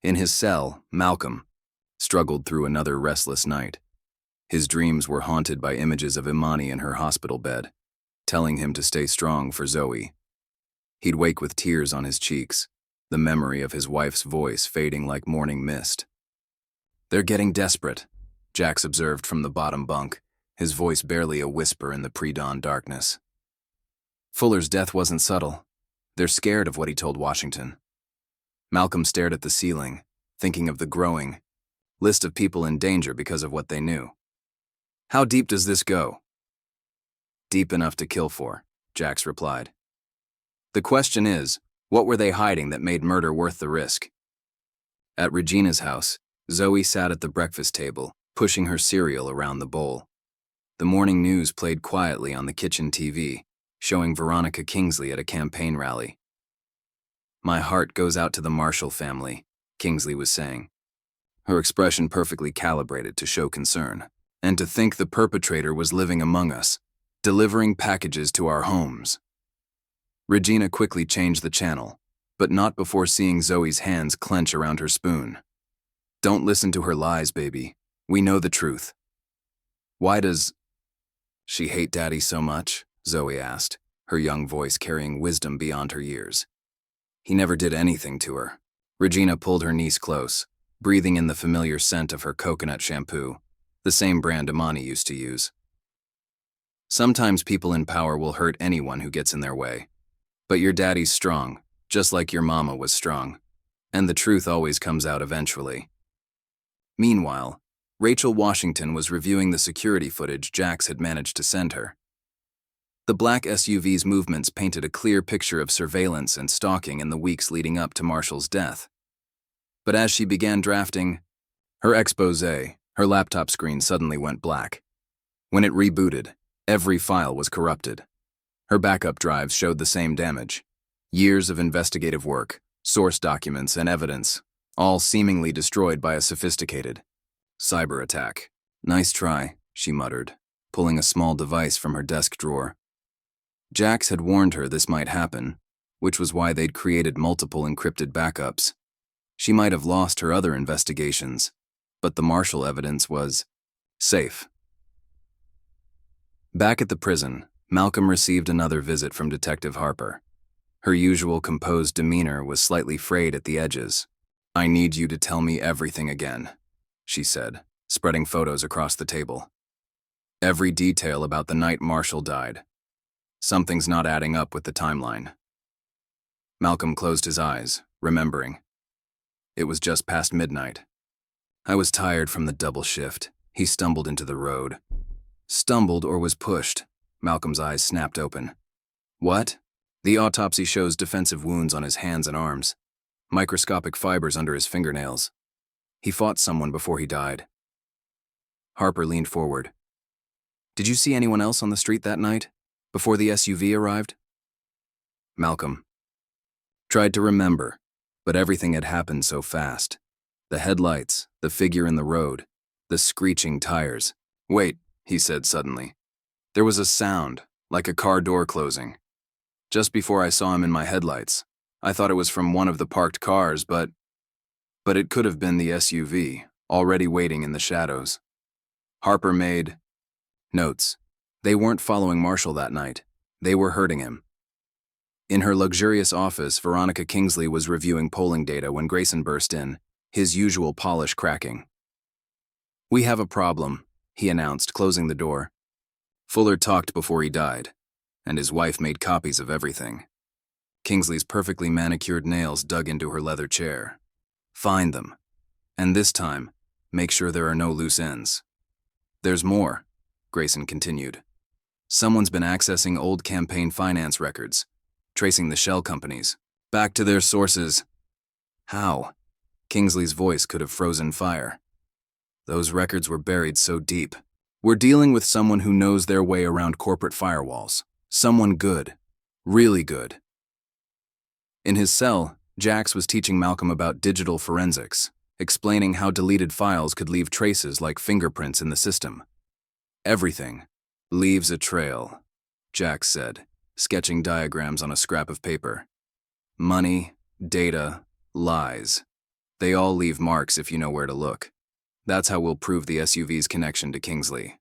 In his cell, Malcolm struggled through another restless night. His dreams were haunted by images of Imani in her hospital bed, telling him to stay strong for Zoe. He'd wake with tears on his cheeks, the memory of his wife's voice fading like morning mist. "They're getting desperate," Jax observed from the bottom bunk, his voice barely a whisper in the pre-dawn darkness. Fuller's death wasn't subtle. They're scared of what he told Washington. Malcolm stared at the ceiling, thinking of the growing list of people in danger because of what they knew. "How deep does this go?" "Deep enough to kill for," Jax replied. "The question is, what were they hiding that made murder worth the risk?" At Regina's house, Zoe sat at the breakfast table, pushing her cereal around the bowl. The morning news played quietly on the kitchen TV, showing Veronica Kingsley at a campaign rally. "My heart goes out to the Marshall family," Kingsley was saying, her expression perfectly calibrated to show concern. "And to think the perpetrator was living among us, delivering packages to our homes." Regina quickly changed the channel, but not before seeing Zoe's hands clench around her spoon. "Don't listen to her lies, baby. We know the truth." "Why does she hate Daddy so much?" Zoe asked, her young voice carrying wisdom beyond her years. "He never did anything to her." Regina pulled her niece close, breathing in the familiar scent of her coconut shampoo, the same brand Imani used to use. "Sometimes people in power will hurt anyone who gets in their way. But your daddy's strong, just like your mama was strong. And the truth always comes out eventually." Meanwhile, Rachel Washington was reviewing the security footage Jax had managed to send her. The black SUV's movements painted a clear picture of surveillance and stalking in the weeks leading up to Marshall's death. But as she began drafting her exposé, her laptop screen suddenly went black. When it rebooted, every file was corrupted. Her backup drives showed the same damage. Years of investigative work, source documents, and evidence, all seemingly destroyed by a sophisticated cyber attack. "Nice try," she muttered, pulling a small device from her desk drawer. Jax had warned her this might happen, which was why they'd created multiple encrypted backups. She might have lost her other investigations, but the Marshall evidence was safe. Back at the prison, Malcolm received another visit from Detective Harper. Her usual composed demeanor was slightly frayed at the edges. "I need you to tell me everything again," she said, spreading photos across the table. "Every detail about the night Marshall died. Something's not adding up with the timeline." Malcolm closed his eyes, remembering. It was just past midnight. "I was tired from the double shift." He stumbled into the road. Stumbled or was pushed. Malcolm's eyes snapped open. "What?" The autopsy shows defensive wounds on his hands and arms, microscopic fibers under his fingernails. He fought someone before he died. Harper leaned forward. "Did you see anyone else on the street that night, before the SUV arrived?" Malcolm tried to remember, but everything had happened so fast. The headlights, the figure in the road, the screeching tires. "Wait," he said suddenly. There was a sound, like a car door closing. Just before I saw him in my headlights, I thought it was from one of the parked cars, but it could have been the SUV, already waiting in the shadows. Harper made notes. They weren't following Marshall that night. They were hurting him. In her luxurious office, Veronica Kingsley was reviewing polling data when Grayson burst in, his usual polish cracking. "We have a problem," he announced, closing the door. Fuller talked before he died, and his wife made copies of everything. Kingsley's perfectly manicured nails dug into her leather chair. "Find them. And this time, make sure there are no loose ends." "There's more," Grayson continued. "Someone's been accessing old campaign finance records, tracing the shell companies, back to their sources." "How?" Kingsley's voice could have frozen fire. "Those records were buried so deep. We're dealing with someone who knows their way around corporate firewalls. Someone good. Really good." In his cell, Jax was teaching Malcolm about digital forensics, explaining how deleted files could leave traces like fingerprints in the system. "Everything leaves a trail," Jax said, sketching diagrams on a scrap of paper. "Money, data, lies. They all leave marks if you know where to look. That's how we'll prove the SUV's connection to Kingsley."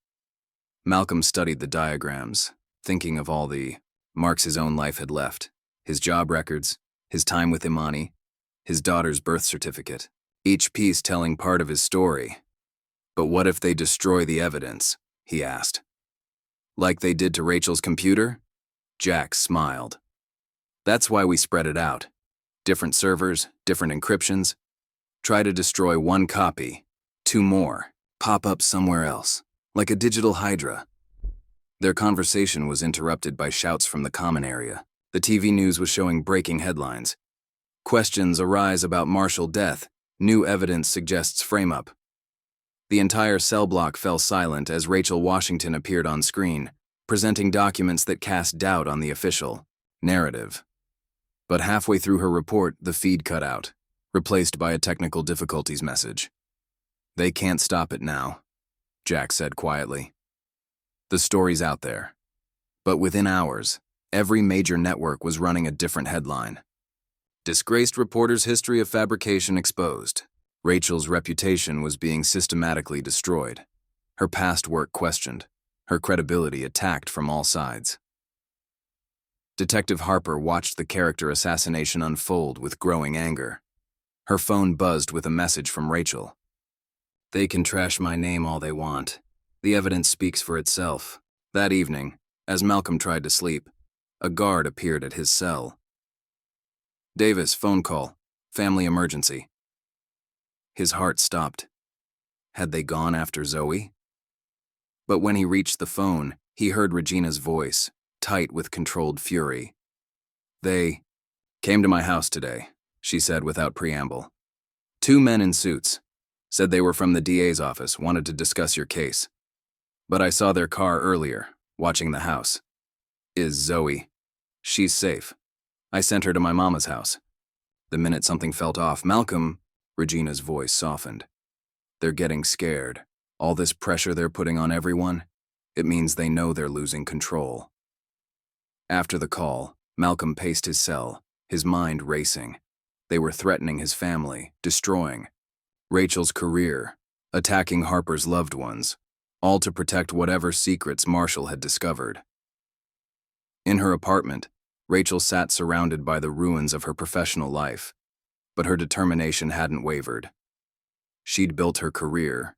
Malcolm studied the diagrams, thinking of all the marks his own life had left. His job records, his time with Imani, his daughter's birth certificate. Each piece telling part of his story. "But what if they destroy the evidence?" he asked. "Like they did to Rachel's computer?" Jack smiled. "That's why we spread it out. Different servers, different encryptions. Try to destroy one copy. 2 more. Pop up somewhere else. Like a digital hydra." Their conversation was interrupted by shouts from the common area. The TV news was showing breaking headlines. "Questions arise about Marshall death. New evidence suggests frame-up." The entire cell block fell silent as Rachel Washington appeared on screen, presenting documents that cast doubt on the official narrative. But halfway through her report, the feed cut out, replaced by a technical difficulties message. "They can't stop it now," Jack said quietly. "The story's out there." But within hours, every major network was running a different headline. "Disgraced reporter's history of fabrication exposed." Rachel's reputation was being systematically destroyed. Her past work questioned. Her credibility attacked from all sides. Detective Harper watched the character assassination unfold with growing anger. Her phone buzzed with a message from Rachel. "They can trash my name all they want. The evidence speaks for itself." That evening, as Malcolm tried to sleep, a guard appeared at his cell. "Davis, phone call. Family emergency." His heart stopped. Had they gone after Zoe? But when he reached the phone, he heard Regina's voice, tight with controlled fury. "They came to my house today," she said without preamble. "2 men in suits. Said they were from the DA's office, wanted to discuss your case. But I saw their car earlier, watching the house. Is Zoe? She's safe. I sent her to my mama's house." The minute something felt off, "Malcolm," Regina's voice softened. "They're getting scared. All this pressure they're putting on everyone, it means they know they're losing control." After the call, Malcolm paced his cell, his mind racing. They were threatening his family, destroying Rachel's career, attacking Harper's loved ones, all to protect whatever secrets Marshall had discovered. In her apartment, Rachel sat surrounded by the ruins of her professional life, but her determination hadn't wavered. She'd built her career,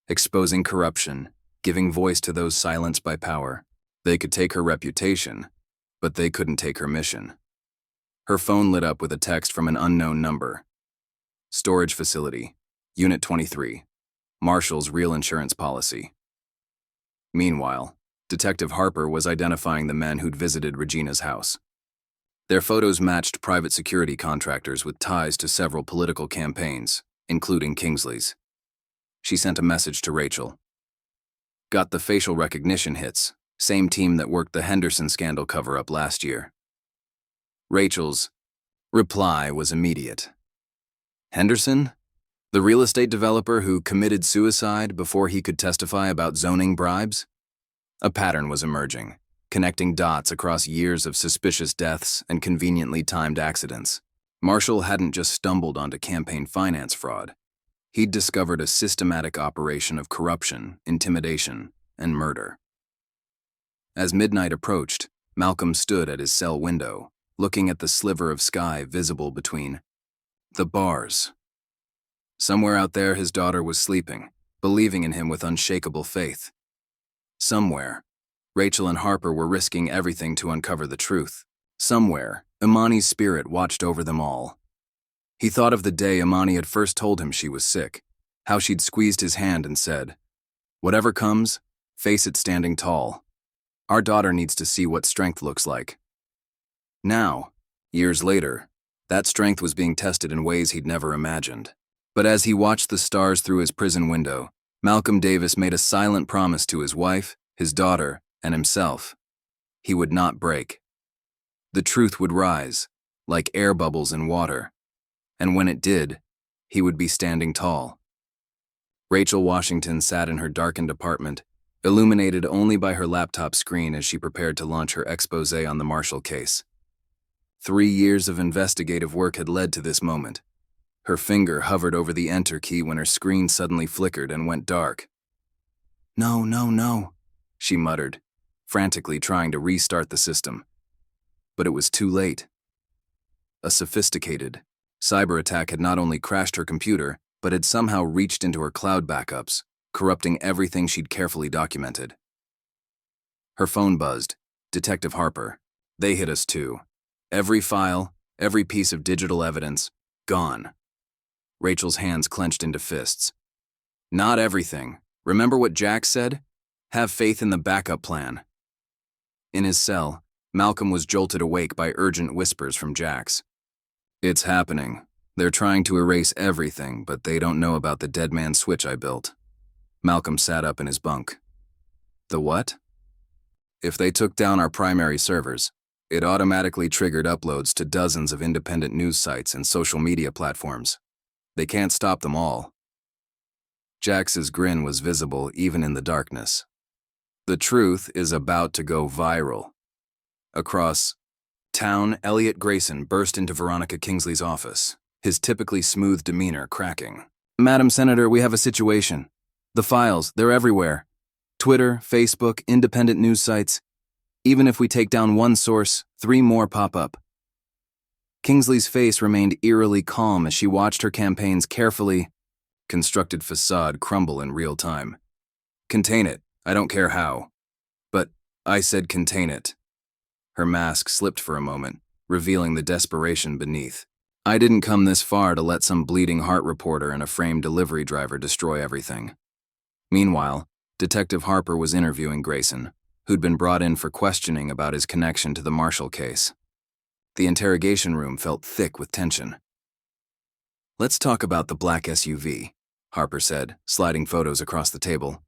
exposing corruption, giving voice to those silenced by power. They could take her reputation, but they couldn't take her mission. Her phone lit up with a text from an unknown number. "Storage facility, Unit 23, Marshall's real insurance policy." Meanwhile, Detective Harper was identifying the men who'd visited Regina's house. Their photos matched private security contractors with ties to several political campaigns, including Kingsley's. She sent a message to Rachel. "Got the facial recognition hits, same team that worked the Henderson scandal cover-up last year." Rachel's reply was immediate. "Henderson? The real estate developer who committed suicide before he could testify about zoning bribes? A pattern was emerging, connecting dots across years of suspicious deaths and conveniently timed accidents. Marshall hadn't just stumbled onto campaign finance fraud. He'd discovered a systematic operation of corruption, intimidation, and murder. As midnight approached, Malcolm stood at his cell window, looking at the sliver of sky visible between the bars. Somewhere out there, his daughter was sleeping, believing in him with unshakable faith. Somewhere, Rachel and Harper were risking everything to uncover the truth. Somewhere, Imani's spirit watched over them all. He thought of the day Imani had first told him she was sick, how she'd squeezed his hand and said, "Whatever comes, face it standing tall. Our daughter needs to see what strength looks like." Now, years later, that strength was being tested in ways he'd never imagined. But as he watched the stars through his prison window, Malcolm Davis made a silent promise to his wife, his daughter, and himself. He would not break. The truth would rise, like air bubbles in water. And when it did, he would be standing tall. Rachel Washington sat in her darkened apartment, illuminated only by her laptop screen as she prepared to launch her exposé on the Marshall case. 3 years of investigative work had led to this moment. Her finger hovered over the enter key when her screen suddenly flickered and went dark. "No, no, no," she muttered, frantically trying to restart the system. But it was too late. A sophisticated cyber attack had not only crashed her computer, but had somehow reached into her cloud backups, corrupting everything she'd carefully documented. Her phone buzzed. "Detective Harper. They hit us too. Every file, every piece of digital evidence, gone." Rachel's hands clenched into fists. "Not everything. Remember what Jack said? Have faith in the backup plan." In his cell, Malcolm was jolted awake by urgent whispers from Jax. "It's happening. They're trying to erase everything, but they don't know about the dead man switch I built." Malcolm sat up in his bunk. "The what?" "If they took down our primary servers, it automatically triggered uploads to dozens of independent news sites and social media platforms. They can't stop them all." Jax's grin was visible even in the darkness. "The truth is about to go viral." Across town, Elliot Grayson burst into Veronica Kingsley's office, his typically smooth demeanor cracking. "Madam Senator, we have a situation. The files, they're everywhere. Twitter, Facebook, independent news sites. Even if we take down one source, 3 more pop up." Kingsley's face remained eerily calm as she watched her campaign's carefully constructed facade crumble in real time. "Contain it. I don't care how." "But I said contain it." Her mask slipped for a moment, revealing the desperation beneath. "I didn't come this far to let some bleeding heart reporter and a framed delivery driver destroy everything." Meanwhile, Detective Harper was interviewing Grayson, who'd been brought in for questioning about his connection to the Marshall case. The interrogation room felt thick with tension. "Let's talk about the black SUV," Harper said, sliding photos across the table.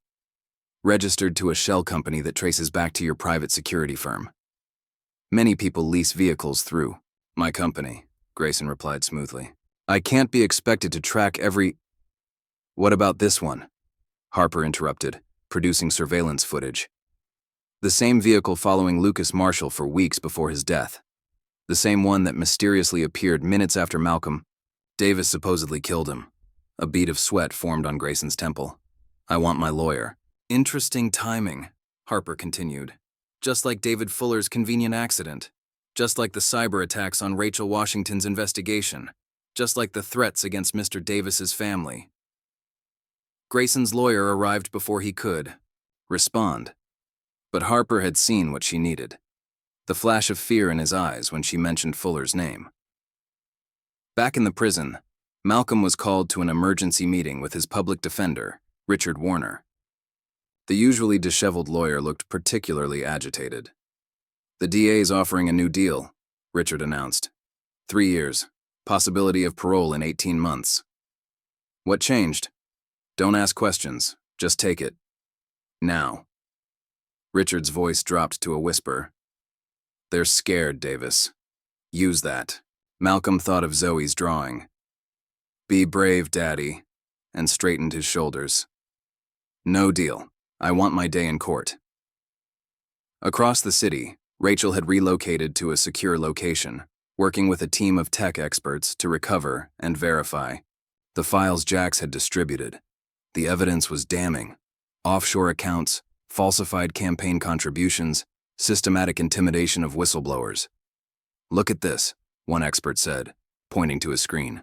"Registered to a shell company that traces back to your private security firm. Many people lease vehicles through my company," Grayson replied smoothly. "I can't be expected to track every—" "What about this one?" Harper interrupted, producing surveillance footage. "The same vehicle following Lucas Marshall for weeks before his death. The same one that mysteriously appeared minutes after Malcolm Davis supposedly killed him." A bead of sweat formed on Grayson's temple. "I want my lawyer." "Interesting timing," Harper continued. "Just like David Fuller's convenient accident. Just like the cyber attacks on Rachel Washington's investigation. Just like the threats against Mr. Davis's family." Grayson's lawyer arrived before he could respond. But Harper had seen what she needed. The flash of fear in his eyes when she mentioned Fuller's name. Back in the prison, Malcolm was called to an emergency meeting with his public defender, Richard Warner. The usually disheveled lawyer looked particularly agitated. "The DA's offering a new deal," Richard announced. 3 years, possibility of parole in 18 months. "What changed?" "Don't ask questions, just take it. Now." Richard's voice dropped to a whisper. "They're scared, Davis. Use that." Malcolm thought of Zoe's drawing. "Be brave, Daddy. and straightened his shoulders. No deal. I want my day in court. Across the city, Rachel had relocated to a secure location, working with a team of tech experts to recover and verify the files Jax had distributed. The evidence was damning. Offshore accounts, falsified campaign contributions, systematic intimidation of whistleblowers. Look at this, one expert said, pointing to a screen.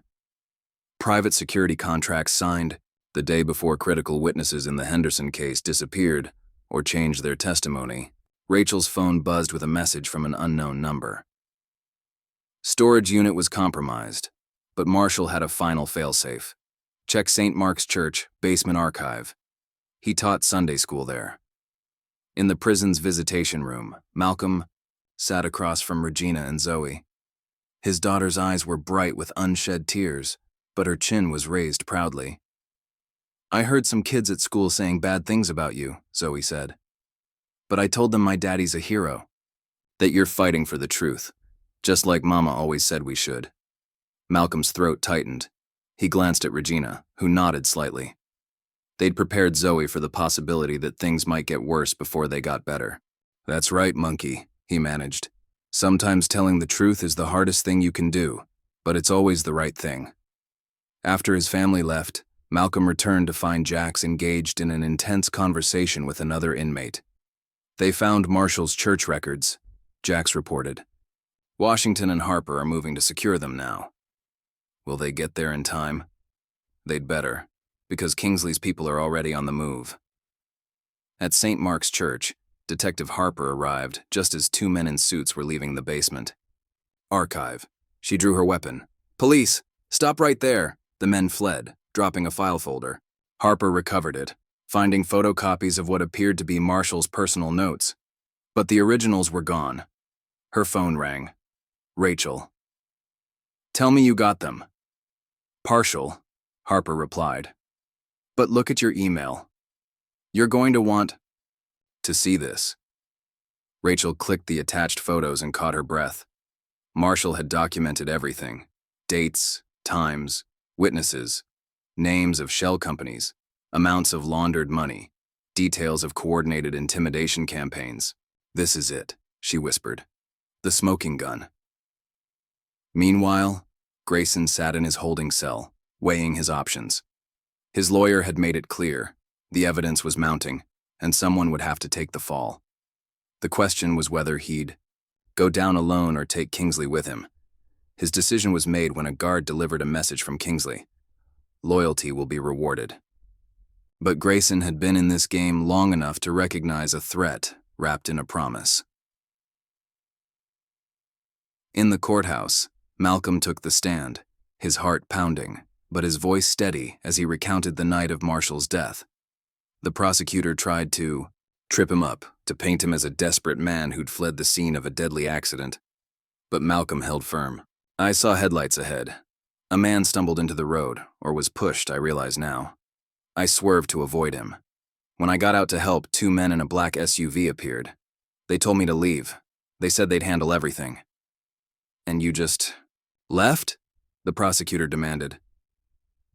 Private security contracts signed the day before critical witnesses in the Henderson case disappeared or changed their testimony. Rachel's phone buzzed with a message from an unknown number. Storage unit was compromised, but Marshall had a final failsafe. Check St. Mark's Church, basement archive. He taught Sunday school there. In the prison's visitation room, Malcolm sat across from Regina and Zoe. His daughter's eyes were bright with unshed tears, but her chin was raised proudly. I heard some kids at school saying bad things about you, Zoe said. But I told them my daddy's a hero. That you're fighting for the truth, just like Mama always said we should. Malcolm's throat tightened. He glanced at Regina, who nodded slightly. They'd prepared Zoe for the possibility that things might get worse before they got better. That's right, monkey, he managed. Sometimes telling the truth is the hardest thing you can do, but it's always the right thing. After his family left, Malcolm returned to find Jax engaged in an intense conversation with another inmate. They found Marshall's church records, Jax reported. Washington and Harper are moving to secure them now. Will they get there in time? They'd better, because Kingsley's people are already on the move. At St. Mark's Church, Detective Harper arrived just as two men in suits were leaving the basement. Archive. She drew her weapon. Police! Stop right there! The men fled, dropping a file folder. Harper recovered it, finding photocopies of what appeared to be Marshall's personal notes. But the originals were gone. Her phone rang. Rachel. Tell me you got them. Partial, Harper replied. But look at your email. You're going to want to see this. Rachel clicked the attached photos and caught her breath. Marshall had documented everything. Dates, times, witnesses, names of shell companies, amounts of laundered money, details of coordinated intimidation campaigns. This is it, she whispered. The smoking gun. Meanwhile, Grayson sat in his holding cell, weighing his options. His lawyer had made it clear. The evidence was mounting, and someone would have to take the fall. The question was whether he'd go down alone or take Kingsley with him. His decision was made when a guard delivered a message from Kingsley. Loyalty will be rewarded. But Grayson had been in this game long enough to recognize a threat wrapped in a promise. In the courthouse, Malcolm took the stand, his heart pounding, but his voice steady as he recounted the night of Marshall's death. The prosecutor tried to trip him up, to paint him as a desperate man who'd fled the scene of a deadly accident. But Malcolm held firm. I saw headlights ahead. A man stumbled into the road, or was pushed, I realize now. I swerved to avoid him. When I got out to help, two men in a black SUV appeared. They told me to leave. They said they'd handle everything. And you just left? The prosecutor demanded.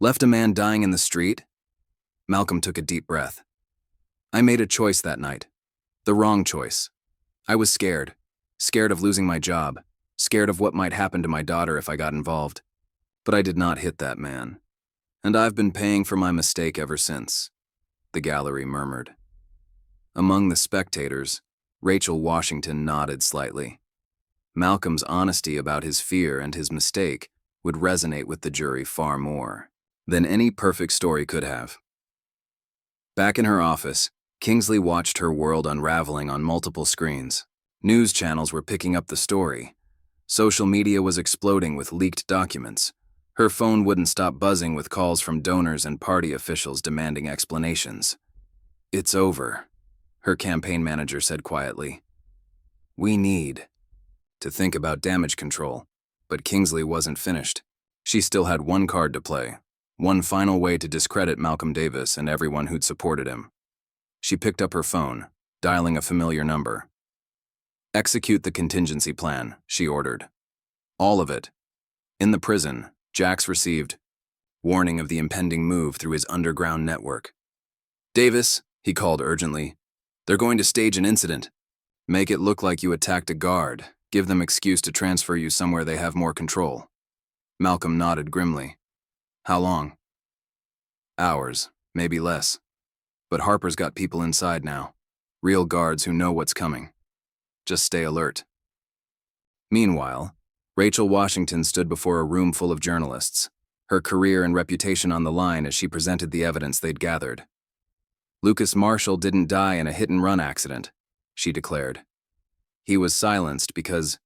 Left a man dying in the street? Malcolm took a deep breath. I made a choice that night. The wrong choice. I was scared. Scared of losing my job. Scared of what might happen to my daughter if I got involved. But I did not hit that man. And I've been paying for my mistake ever since, the gallery murmured. Among the spectators, Rachel Washington nodded slightly. Malcolm's honesty about his fear and his mistake would resonate with the jury far more than any perfect story could have. Back in her office, Kingsley watched her world unraveling on multiple screens. News channels were picking up the story. Social media was exploding with leaked documents. Her phone wouldn't stop buzzing with calls from donors and party officials demanding explanations. It's over, her campaign manager said quietly. We need to think about damage control, but Kingsley wasn't finished. She still had one card to play, one final way to discredit Malcolm Davis and everyone who'd supported him. She picked up her phone, dialing a familiar number. Execute the contingency plan, she ordered. All of it. In the prison, Jax received warning of the impending move through his underground network. "Davis," he called urgently, "they're going to stage an incident. Make it look like you attacked a guard. Give them excuse to transfer you somewhere they have more control." Malcolm nodded grimly. "How long?" "Hours, maybe less. But Harper's got people inside now. Real guards who know what's coming. Just stay alert." Meanwhile, Rachel Washington stood before a room full of journalists, her career and reputation on the line as she presented the evidence they'd gathered. "Lucas Marshall didn't die in a hit-and-run accident," she declared. "He was silenced because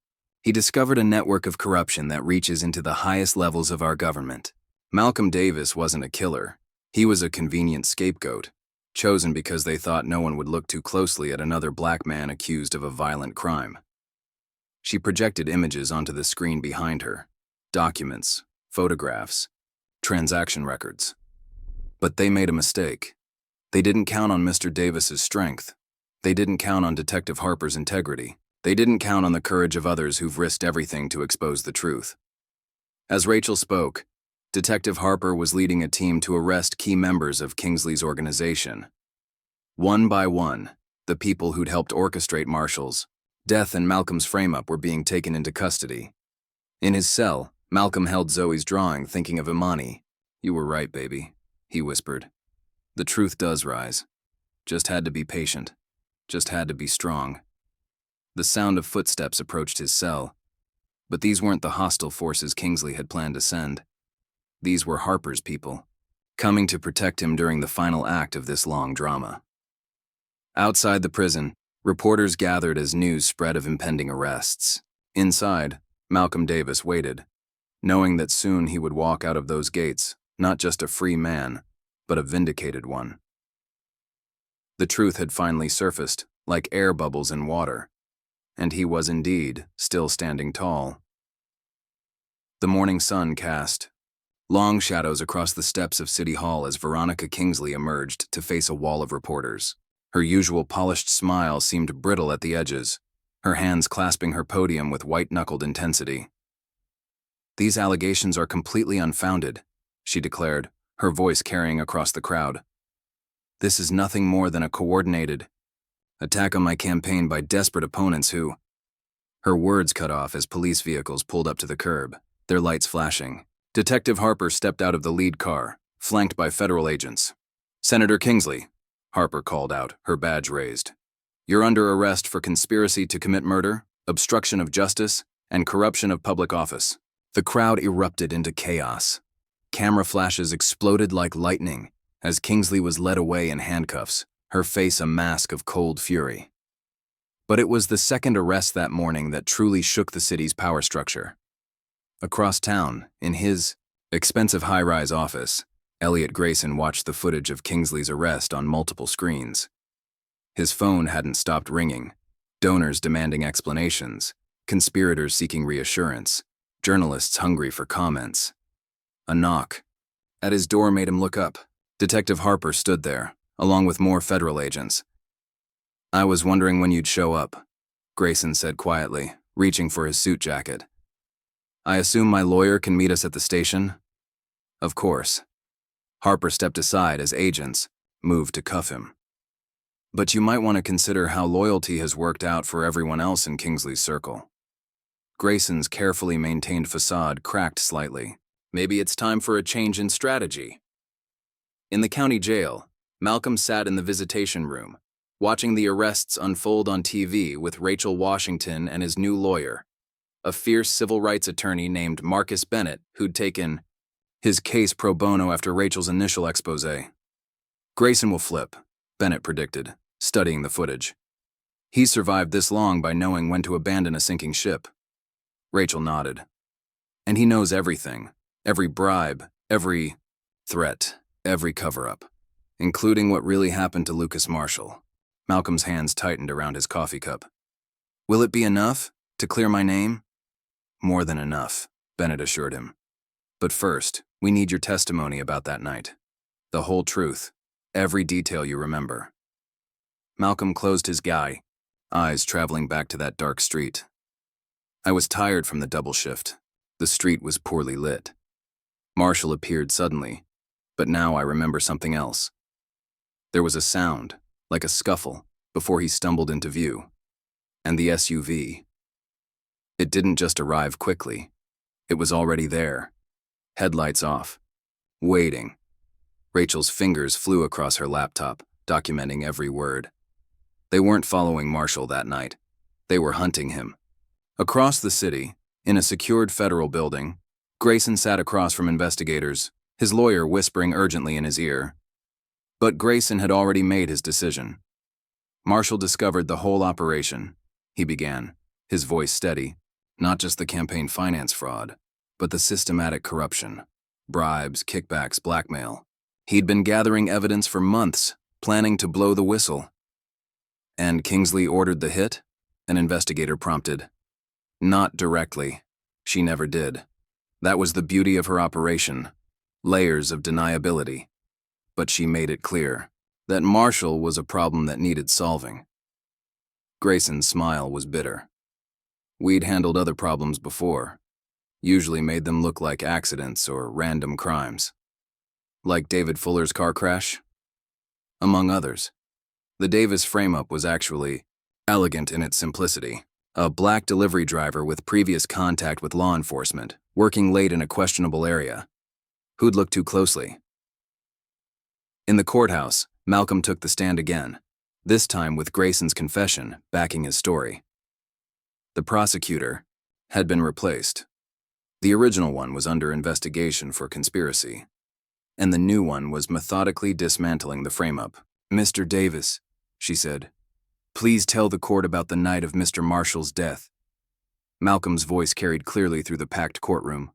he discovered a network of corruption that reaches into the highest levels of our government. Malcolm Davis wasn't a killer. He was a convenient scapegoat, chosen because they thought no one would look too closely at another black man accused of a violent crime." She projected images onto the screen behind her, documents, photographs, transaction records. But they made a mistake. They didn't count on Mr. Davis's strength. They didn't count on Detective Harper's integrity. They didn't count on the courage of others who've risked everything to expose the truth. As Rachel spoke, Detective Harper was leading a team to arrest key members of Kingsley's organization. One by one, the people who'd helped orchestrate Marshall's death and Malcolm's frame-up were being taken into custody. In his cell, Malcolm held Zoe's drawing, thinking of Imani. "You were right, baby," he whispered. "The truth does rise. Just had to be patient. Just had to be strong." The sound of footsteps approached his cell. But these weren't the hostile forces Kingsley had planned to send. These were Harper's people, coming to protect him during the final act of this long drama. Outside the prison, reporters gathered as news spread of impending arrests. Inside, Malcolm Davis waited, knowing that soon he would walk out of those gates, not just a free man, but a vindicated one. The truth had finally surfaced, like air bubbles in water, and he was indeed still standing tall. The morning sun cast long shadows across the steps of City Hall as Veronica Kingsley emerged to face a wall of reporters. Her usual polished smile seemed brittle at the edges, her hands clasping her podium with white-knuckled intensity. "These allegations are completely unfounded," she declared, her voice carrying across the crowd. "This is nothing more than a coordinated attack on my campaign by desperate opponents who—" Her words cut off as police vehicles pulled up to the curb, their lights flashing. Detective Harper stepped out of the lead car, flanked by federal agents. "Senator Kingsley," Harper called out, her badge raised. "You're under arrest for conspiracy to commit murder, obstruction of justice, and corruption of public office." The crowd erupted into chaos. Camera flashes exploded like lightning as Kingsley was led away in handcuffs, her face a mask of cold fury. But it was the second arrest that morning that truly shook the city's power structure. Across town, in his expensive high-rise office, Elliot Grayson watched the footage of Kingsley's arrest on multiple screens. His phone hadn't stopped ringing, donors demanding explanations, conspirators seeking reassurance, journalists hungry for comments. A knock at his door made him look up. Detective Harper stood there, along with more federal agents. "I was wondering when you'd show up," Grayson said quietly, reaching for his suit jacket. "I assume my lawyer can meet us at the station?" "Of course." Harper stepped aside as agents moved to cuff him. "But you might want to consider how loyalty has worked out for everyone else in Kingsley's circle." Grayson's carefully maintained facade cracked slightly. "Maybe it's time for a change in strategy." In the county jail, Malcolm sat in the visitation room, watching the arrests unfold on TV with Rachel Washington and his new lawyer, a fierce civil rights attorney named Marcus Bennett, who'd taken his case pro bono after Rachel's initial expose. "Grayson will flip," Bennett predicted, studying the footage. "He survived this long by knowing when to abandon a sinking ship." Rachel nodded. "And he knows everything, every bribe, every threat, every cover-up, including what really happened to Lucas Marshall." Malcolm's hands tightened around his coffee cup. "Will it be enough to clear my name?" "More than enough," Bennett assured him. "But first, we need your testimony about that night. The whole truth, every detail you remember." Malcolm closed his eye, eyes traveling back to that dark street. "I was tired from the double shift. The street was poorly lit. Marshall appeared suddenly, but now I remember something else. There was a sound, like a scuffle, before he stumbled into view. And the SUV. It didn't just arrive quickly. It was already there. Headlights off. Waiting. Rachel's fingers flew across her laptop, documenting every word. They weren't following Marshall that night. They were hunting him. Across the city, in a secured federal building, Grayson sat across from investigators, his lawyer whispering urgently in his ear. But Grayson had already made his decision. Marshall discovered the whole operation, he began, his voice steady. Not just the campaign finance fraud, but the systematic corruption. Bribes, kickbacks, blackmail. He'd been gathering evidence for months, planning to blow the whistle. And Kingsley ordered the hit? An investigator prompted. Not directly. She never did. That was the beauty of her operation. Layers of deniability. But she made it clear that Marshall was a problem that needed solving. Grayson's smile was bitter. We'd handled other problems before, usually made them look like accidents or random crimes. Like David Fuller's car crash? Among others. The Davis frame-up was actually elegant in its simplicity. A black delivery driver with previous contact with law enforcement, working late in a questionable area. Who'd look too closely? In the courthouse, Malcolm took the stand again, this time with Grayson's confession backing his story. The prosecutor had been replaced. The original one was under investigation for conspiracy, and the new one was methodically dismantling the frame-up. Mr. Davis, she said, please tell the court about the night of Mr. Marshall's death. Malcolm's voice carried clearly through the packed courtroom.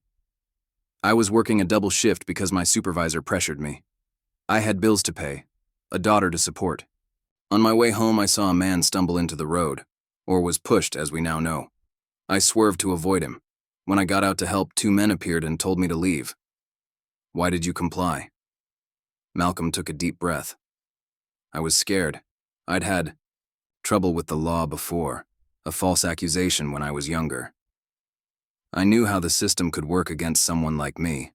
I was working a double shift because my supervisor pressured me. I had bills to pay, a daughter to support. On my way home, I saw a man stumble into the road, or was pushed, as we now know. I swerved to avoid him. When I got out to help, 2 men appeared and told me to leave. Why did you comply? Malcolm took a deep breath. I was scared. I'd had trouble with the law before, a false accusation when I was younger. I knew how the system could work against someone like me.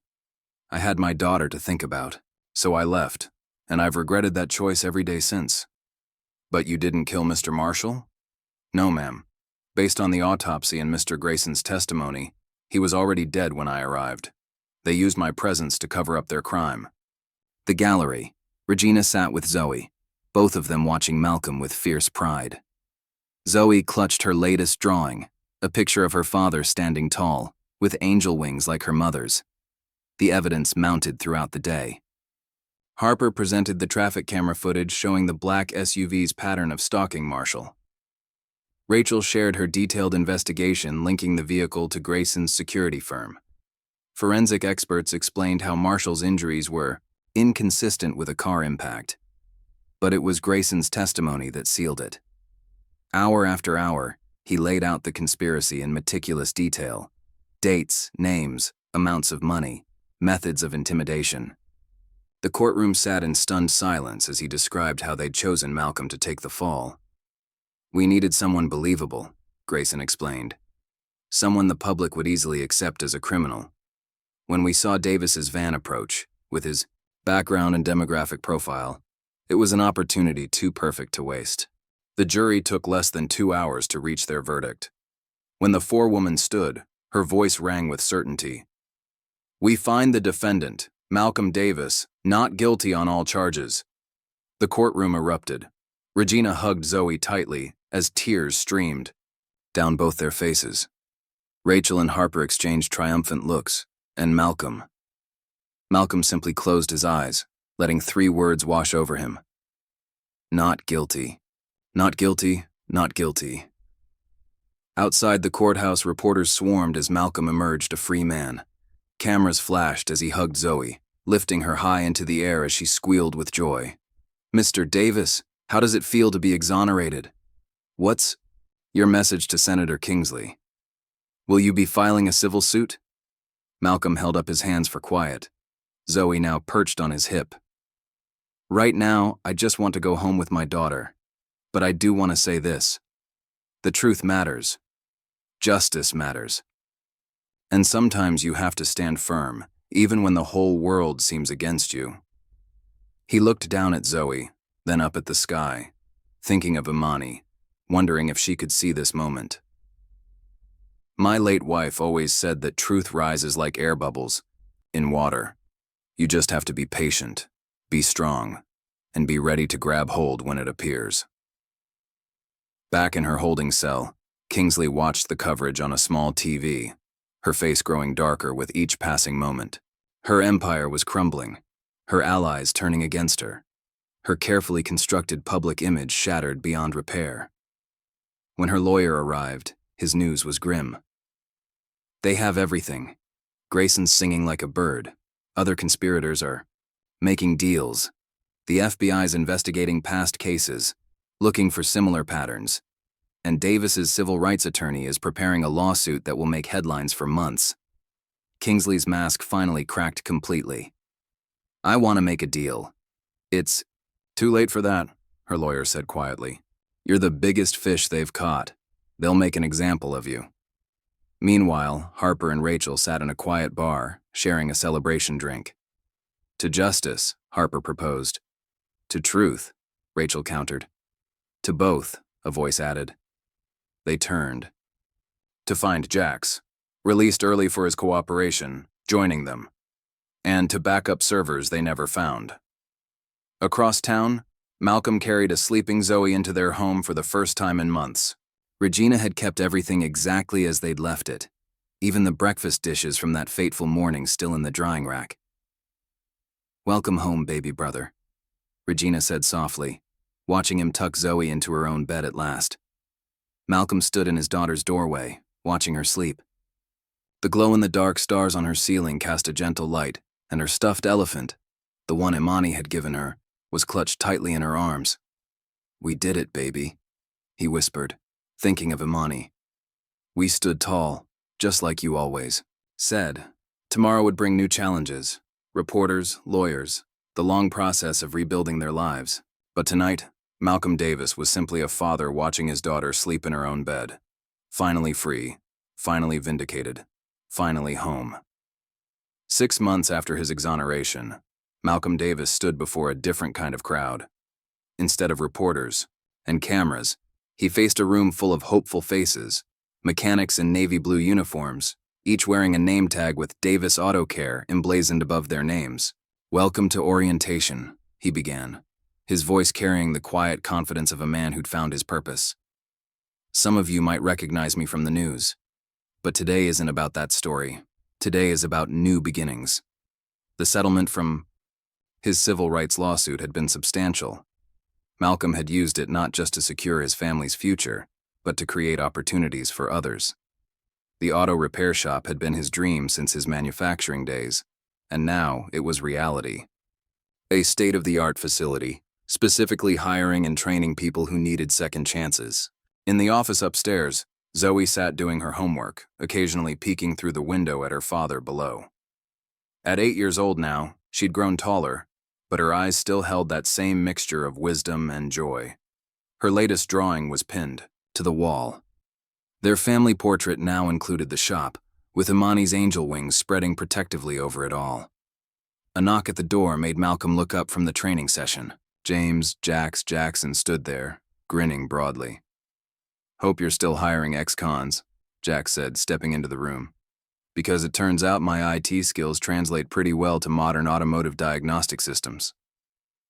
I had my daughter to think about, so I left, and I've regretted that choice every day since. But you didn't kill Mr. Marshall? No, ma'am. Based on the autopsy and Mr. Grayson's testimony, he was already dead when I arrived. They used my presence to cover up their crime. The gallery. Regina sat with Zoe, both of them watching Malcolm with fierce pride. Zoe clutched her latest drawing, a picture of her father standing tall, with angel wings like her mother's. The evidence mounted throughout the day. Harper presented the traffic camera footage showing the black SUV's pattern of stalking Marshall. Rachel shared her detailed investigation linking the vehicle to Grayson's security firm. Forensic experts explained how Marshall's injuries were inconsistent with a car impact. But it was Grayson's testimony that sealed it. Hour after hour, he laid out the conspiracy in meticulous detail. Dates, names, amounts of money, methods of intimidation. The courtroom sat in stunned silence as he described how they'd chosen Malcolm to take the fall. We needed someone believable, Grayson explained. Someone the public would easily accept as a criminal. When we saw Davis's van approach, with his background and demographic profile, it was an opportunity too perfect to waste. The jury took less than 2 hours to reach their verdict. When the forewoman stood, her voice rang with certainty. We find the defendant, Malcolm Davis, not guilty on all charges. The courtroom erupted. Regina hugged Zoe tightly as tears streamed down both their faces. Rachel and Harper exchanged triumphant looks, and Malcolm simply closed his eyes, letting 3 words wash over him. Not guilty. Not guilty. Not guilty. Outside the courthouse, reporters swarmed as Malcolm emerged a free man. Cameras flashed as he hugged Zoe, lifting her high into the air as she squealed with joy. Mr. Davis, how does it feel to be exonerated? What's your message to Senator Kingsley? Will you be filing a civil suit? Malcolm held up his hands for quiet. Zoe now perched on his hip. Right now, I just want to go home with my daughter. But I do want to say this. The truth matters. Justice matters. And sometimes you have to stand firm, even when the whole world seems against you. He looked down at Zoe, then up at the sky, thinking of Imani, wondering if she could see this moment. My late wife always said that truth rises like air bubbles in water. You just have to be patient, be strong, and be ready to grab hold when it appears. Back in her holding cell, Kingsley watched the coverage on a small TV, her face growing darker with each passing moment. Her empire was crumbling, her allies turning against her, her carefully constructed public image shattered beyond repair. When her lawyer arrived, his news was grim. They have everything. Grayson's singing like a bird. Other conspirators are making deals. The FBI's investigating past cases, looking for similar patterns. And Davis's civil rights attorney is preparing a lawsuit that will make headlines for months. Kingsley's mask finally cracked completely. I want to make a deal. It's too late for that, her lawyer said quietly. You're the biggest fish they've caught. They'll make an example of you. Meanwhile, Harper and Rachel sat in a quiet bar, sharing a celebration drink. To justice, Harper proposed. To truth, Rachel countered. To both, a voice added. They turned. To find Jax, released early for his cooperation, joining them. And to back up servers they never found. Across town, Malcolm carried a sleeping Zoe into their home for the first time in months. Regina had kept everything exactly as they'd left it, even the breakfast dishes from that fateful morning still in the drying rack. Welcome home, baby brother, Regina said softly, watching him tuck Zoe into her own bed at last. Malcolm stood in his daughter's doorway, watching her sleep. The glow-in-the-dark stars on her ceiling cast a gentle light, and her stuffed elephant, the one Imani had given her, was clutched tightly in her arms. We did it, baby, he whispered, thinking of Imani. We stood tall, just like you always said. Tomorrow would bring new challenges, reporters, lawyers, the long process of rebuilding their lives. But tonight, Malcolm Davis was simply a father watching his daughter sleep in her own bed. Finally free, finally vindicated, finally home. 6 months after his exoneration, Malcolm Davis stood before a different kind of crowd. Instead of reporters and cameras, he faced a room full of hopeful faces, mechanics in navy blue uniforms, each wearing a name tag with Davis Auto Care emblazoned above their names. Welcome to orientation, he began, his voice carrying the quiet confidence of a man who'd found his purpose. Some of you might recognize me from the news, but today isn't about that story. Today is about new beginnings. The settlement from his civil rights lawsuit had been substantial. Malcolm had used it not just to secure his family's future, but to create opportunities for others. The auto repair shop had been his dream since his manufacturing days, and now it was reality. A state-of-the-art facility, specifically hiring and training people who needed second chances. In the office upstairs, Zoe sat doing her homework, occasionally peeking through the window at her father below. At 8 years old now, she'd grown taller, but her eyes still held that same mixture of wisdom and joy. Her latest drawing was pinned to the wall. Their family portrait now included the shop, with Imani's angel wings spreading protectively over it all. A knock at the door made Malcolm look up from the training session. James Jackson stood there, grinning broadly. Hope you're still hiring ex-cons, Jack said, stepping into the room. Because it turns out my IT skills translate pretty well to modern automotive diagnostic systems.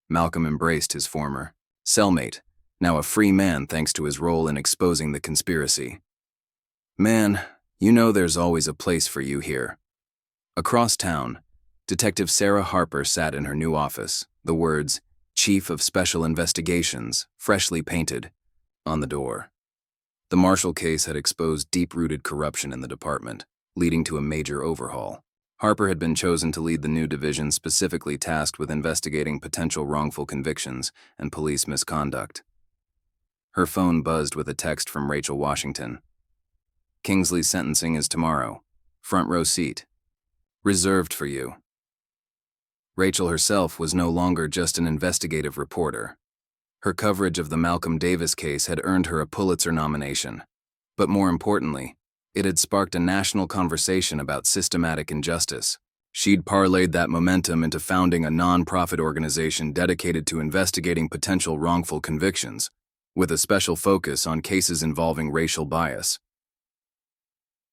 Malcolm embraced his former cellmate, now a free man thanks to his role in exposing the conspiracy. Man, you know there's always a place for you here. Across town, Detective Sarah Harper sat in her new office, the words, Chief of Special Investigations, freshly painted, on the door. The Marshall case had exposed deep-rooted corruption in the department, leading to a major overhaul. Harper had been chosen to lead the new division specifically tasked with investigating potential wrongful convictions and police misconduct. Her phone buzzed with a text from Rachel Washington. Kingsley's sentencing is tomorrow. Front row seat. Reserved for you. Rachel herself was no longer just an investigative reporter. Her coverage of the Malcolm Davis case had earned her a Pulitzer nomination. But more importantly, it had sparked a national conversation about systematic injustice, She'd parlayed that momentum into founding a non-profit organization dedicated to investigating potential wrongful convictions, with a special focus on cases involving racial bias.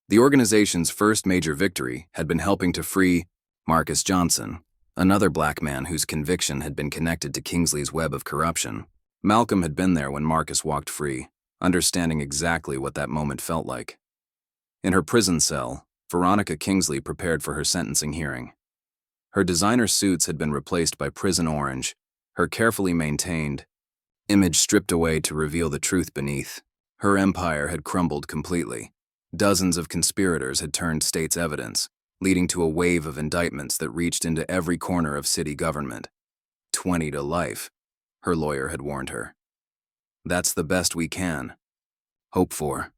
The organization's first major victory had been helping to free Marcus Johnson, another black man whose conviction had been connected to Kingsley's web of corruption. Malcolm had been there when Marcus walked free, understanding exactly what that moment felt like. In her prison cell, Veronica Kingsley prepared for her sentencing hearing. Her designer suits had been replaced by prison orange, her carefully maintained image stripped away to reveal the truth beneath. Her empire had crumbled completely. Dozens of conspirators had turned state's evidence, leading to a wave of indictments that reached into every corner of city government. 20 to life, her lawyer had warned her. That's the best we can hope for.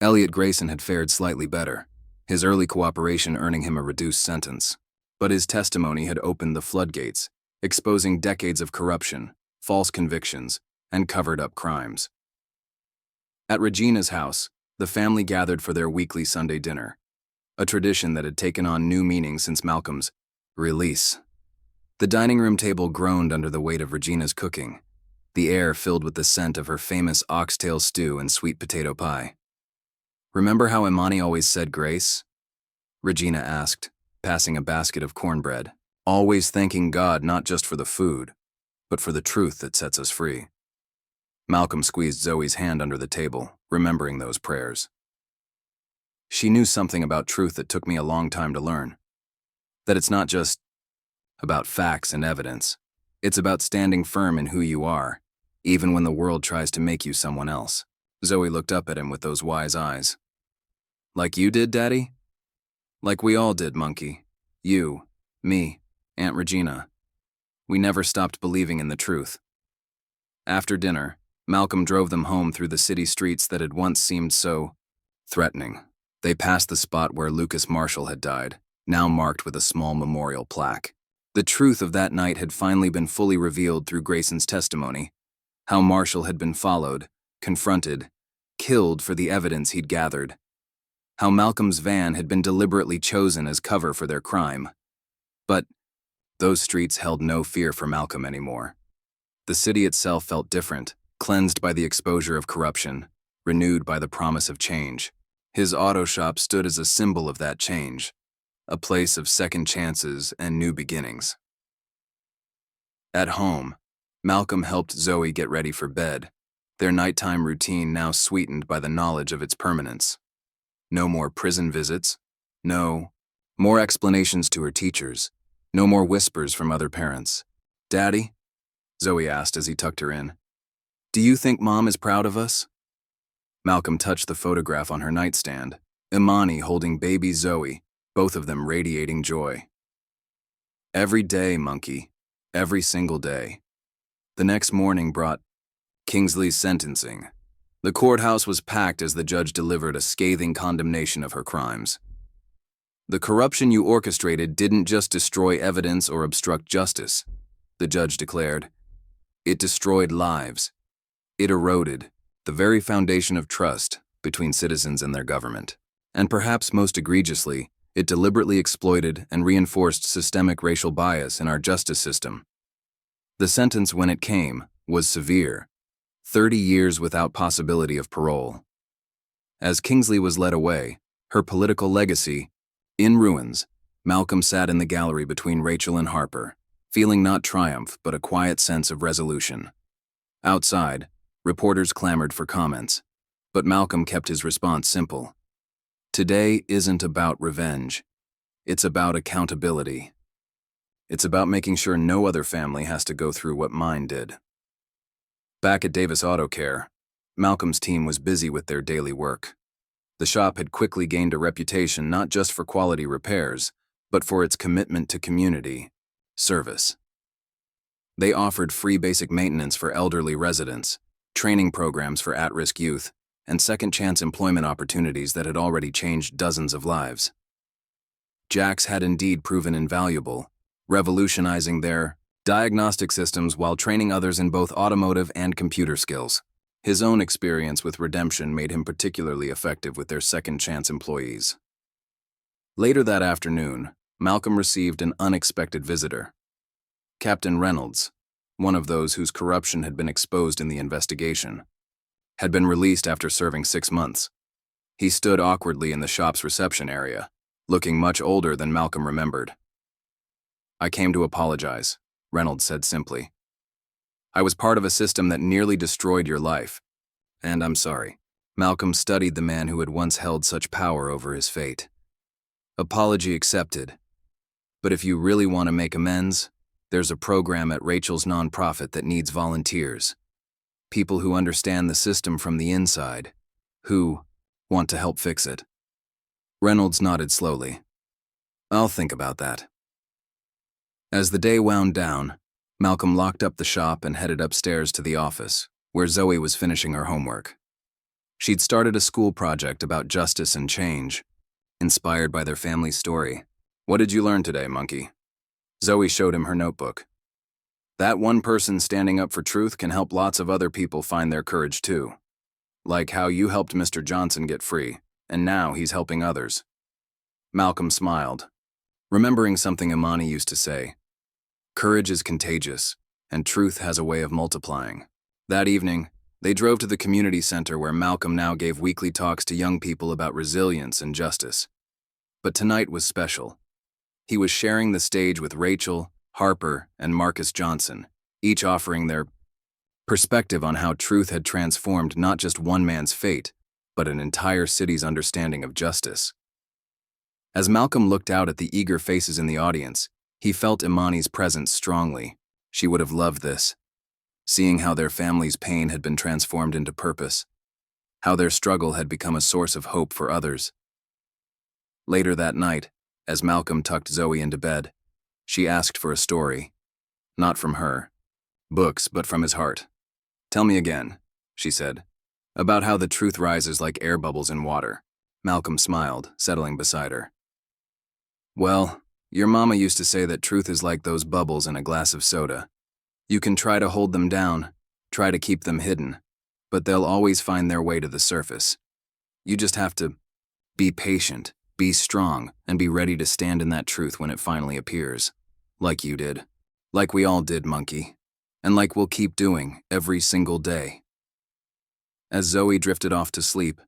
Elliot Grayson had fared slightly better, his early cooperation earning him a reduced sentence. But his testimony had opened the floodgates, exposing decades of corruption, false convictions, and covered-up crimes. At Regina's house, the family gathered for their weekly Sunday dinner, a tradition that had taken on new meaning since Malcolm's release. The dining room table groaned under the weight of Regina's cooking, the air filled with the scent of her famous oxtail stew and sweet potato pie. "Remember how Imani always said grace?" Regina asked, passing a basket of cornbread, "always thanking God not just for the food, but for the truth that sets us free." Malcolm squeezed Zoe's hand under the table, remembering those prayers. She knew something about truth that took me a long time to learn. That it's not just about facts and evidence. It's about standing firm in who you are, even when the world tries to make you someone else. Zoe looked up at him with those wise eyes. "Like you did, Daddy?" "Like we all did, Monkey. You, me, Aunt Regina. We never stopped believing in the truth." After dinner, Malcolm drove them home through the city streets that had once seemed so threatening. They passed the spot where Lucas Marshall had died, now marked with a small memorial plaque. The truth of that night had finally been fully revealed through Grayson's testimony, how Marshall had been followed, confronted, killed for the evidence he'd gathered. How Malcolm's van had been deliberately chosen as cover for their crime. But those streets held no fear for Malcolm anymore. The city itself felt different, cleansed by the exposure of corruption, renewed by the promise of change. His auto shop stood as a symbol of that change, a place of second chances and new beginnings. At home, Malcolm helped Zoe get ready for bed, their nighttime routine now sweetened by the knowledge of its permanence. No more prison visits. No more explanations to her teachers. No more whispers from other parents. "Daddy?" Zoe asked as he tucked her in. "Do you think Mom is proud of us?" Malcolm touched the photograph on her nightstand, Imani holding baby Zoe, both of them radiating joy. "Every day, Monkey. Every single day." The next morning brought Kingsley's sentencing. The courthouse was packed as the judge delivered a scathing condemnation of her crimes. "The corruption you orchestrated didn't just destroy evidence or obstruct justice," the judge declared. "It destroyed lives. It eroded the very foundation of trust between citizens and their government. And perhaps most egregiously, it deliberately exploited and reinforced systemic racial bias in our justice system." The sentence, when it came, was severe. 30 years without possibility of parole. As Kingsley was led away, her political legacy in ruins, Malcolm sat in the gallery between Rachel and Harper, feeling not triumph but a quiet sense of resolution. Outside, reporters clamored for comments, but Malcolm kept his response simple. Today isn't about revenge. It's about accountability. It's about making sure no other family has to go through what mine did. Back at Davis Auto Care, Malcolm's team was busy with their daily work. The shop had quickly gained a reputation not just for quality repairs, but for its commitment to community service. They offered free basic maintenance for elderly residents, training programs for at-risk youth, and second-chance employment opportunities that had already changed dozens of lives. Jax had indeed proven invaluable, revolutionizing their diagnostic systems while training others in both automotive and computer skills. His own experience with Redemption made him particularly effective with their second-chance employees. Later that afternoon, Malcolm received an unexpected visitor. Captain Reynolds, one of those whose corruption had been exposed in the investigation, had been released after serving 6 months. He stood awkwardly in the shop's reception area, looking much older than Malcolm remembered. "I came to apologize," Reynolds said simply. "I was part of a system that nearly destroyed your life, and I'm sorry." Malcolm studied the man who had once held such power over his fate. "Apology accepted. But if you really want to make amends, there's a program at Rachel's nonprofit that needs volunteers. People who understand the system from the inside, who want to help fix it." Reynolds nodded slowly. "I'll think about that." As the day wound down, Malcolm locked up the shop and headed upstairs to the office, where Zoe was finishing her homework. She'd started a school project about justice and change, inspired by their family's story. "What did you learn today, monkey?" Zoe showed him her notebook. "That one person standing up for truth can help lots of other people find their courage too. Like how you helped Mr. Johnson get free, and now he's helping others." Malcolm smiled, remembering something Imani used to say: "Courage is contagious, and truth has a way of multiplying." That evening, they drove to the community center where Malcolm now gave weekly talks to young people about resilience and justice. But tonight was special. He was sharing the stage with Rachel, Harper, and Marcus Johnson, each offering their perspective on how truth had transformed not just one man's fate, but an entire city's understanding of justice. As Malcolm looked out at the eager faces in the audience, he felt Imani's presence strongly. She would have loved this, seeing how their family's pain had been transformed into purpose, how their struggle had become a source of hope for others. Later that night, as Malcolm tucked Zoe into bed, she asked for a story. Not from her books, but from his heart. "Tell me again," she said, "about how the truth rises like air bubbles in water." Malcolm smiled, settling beside her. "Well, your mama used to say that truth is like those bubbles in a glass of soda. You can try to hold them down, try to keep them hidden, but they'll always find their way to the surface. You just have to be patient, be strong, and be ready to stand in that truth when it finally appears. Like you did. Like we all did, monkey. And like we'll keep doing every single day." As Zoe drifted off to sleep,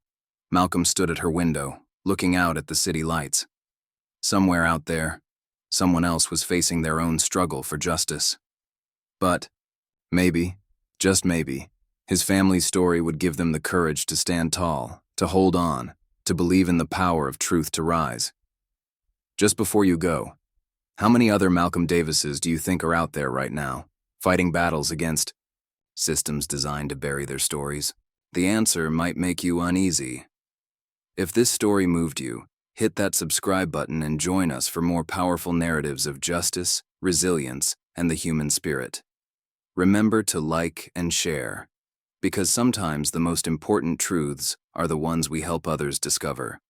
Malcolm stood at her window, looking out at the city lights. Somewhere out there, someone else was facing their own struggle for justice. But maybe, just maybe, his family's story would give them the courage to stand tall, to hold on, to believe in the power of truth to rise. Just before you go, how many other Malcolm Davises do you think are out there right now, fighting battles against systems designed to bury their stories? The answer might make you uneasy. If this story moved you, hit that subscribe button and join us for more powerful narratives of justice, resilience, and the human spirit. Remember to like and share, because sometimes the most important truths are the ones we help others discover.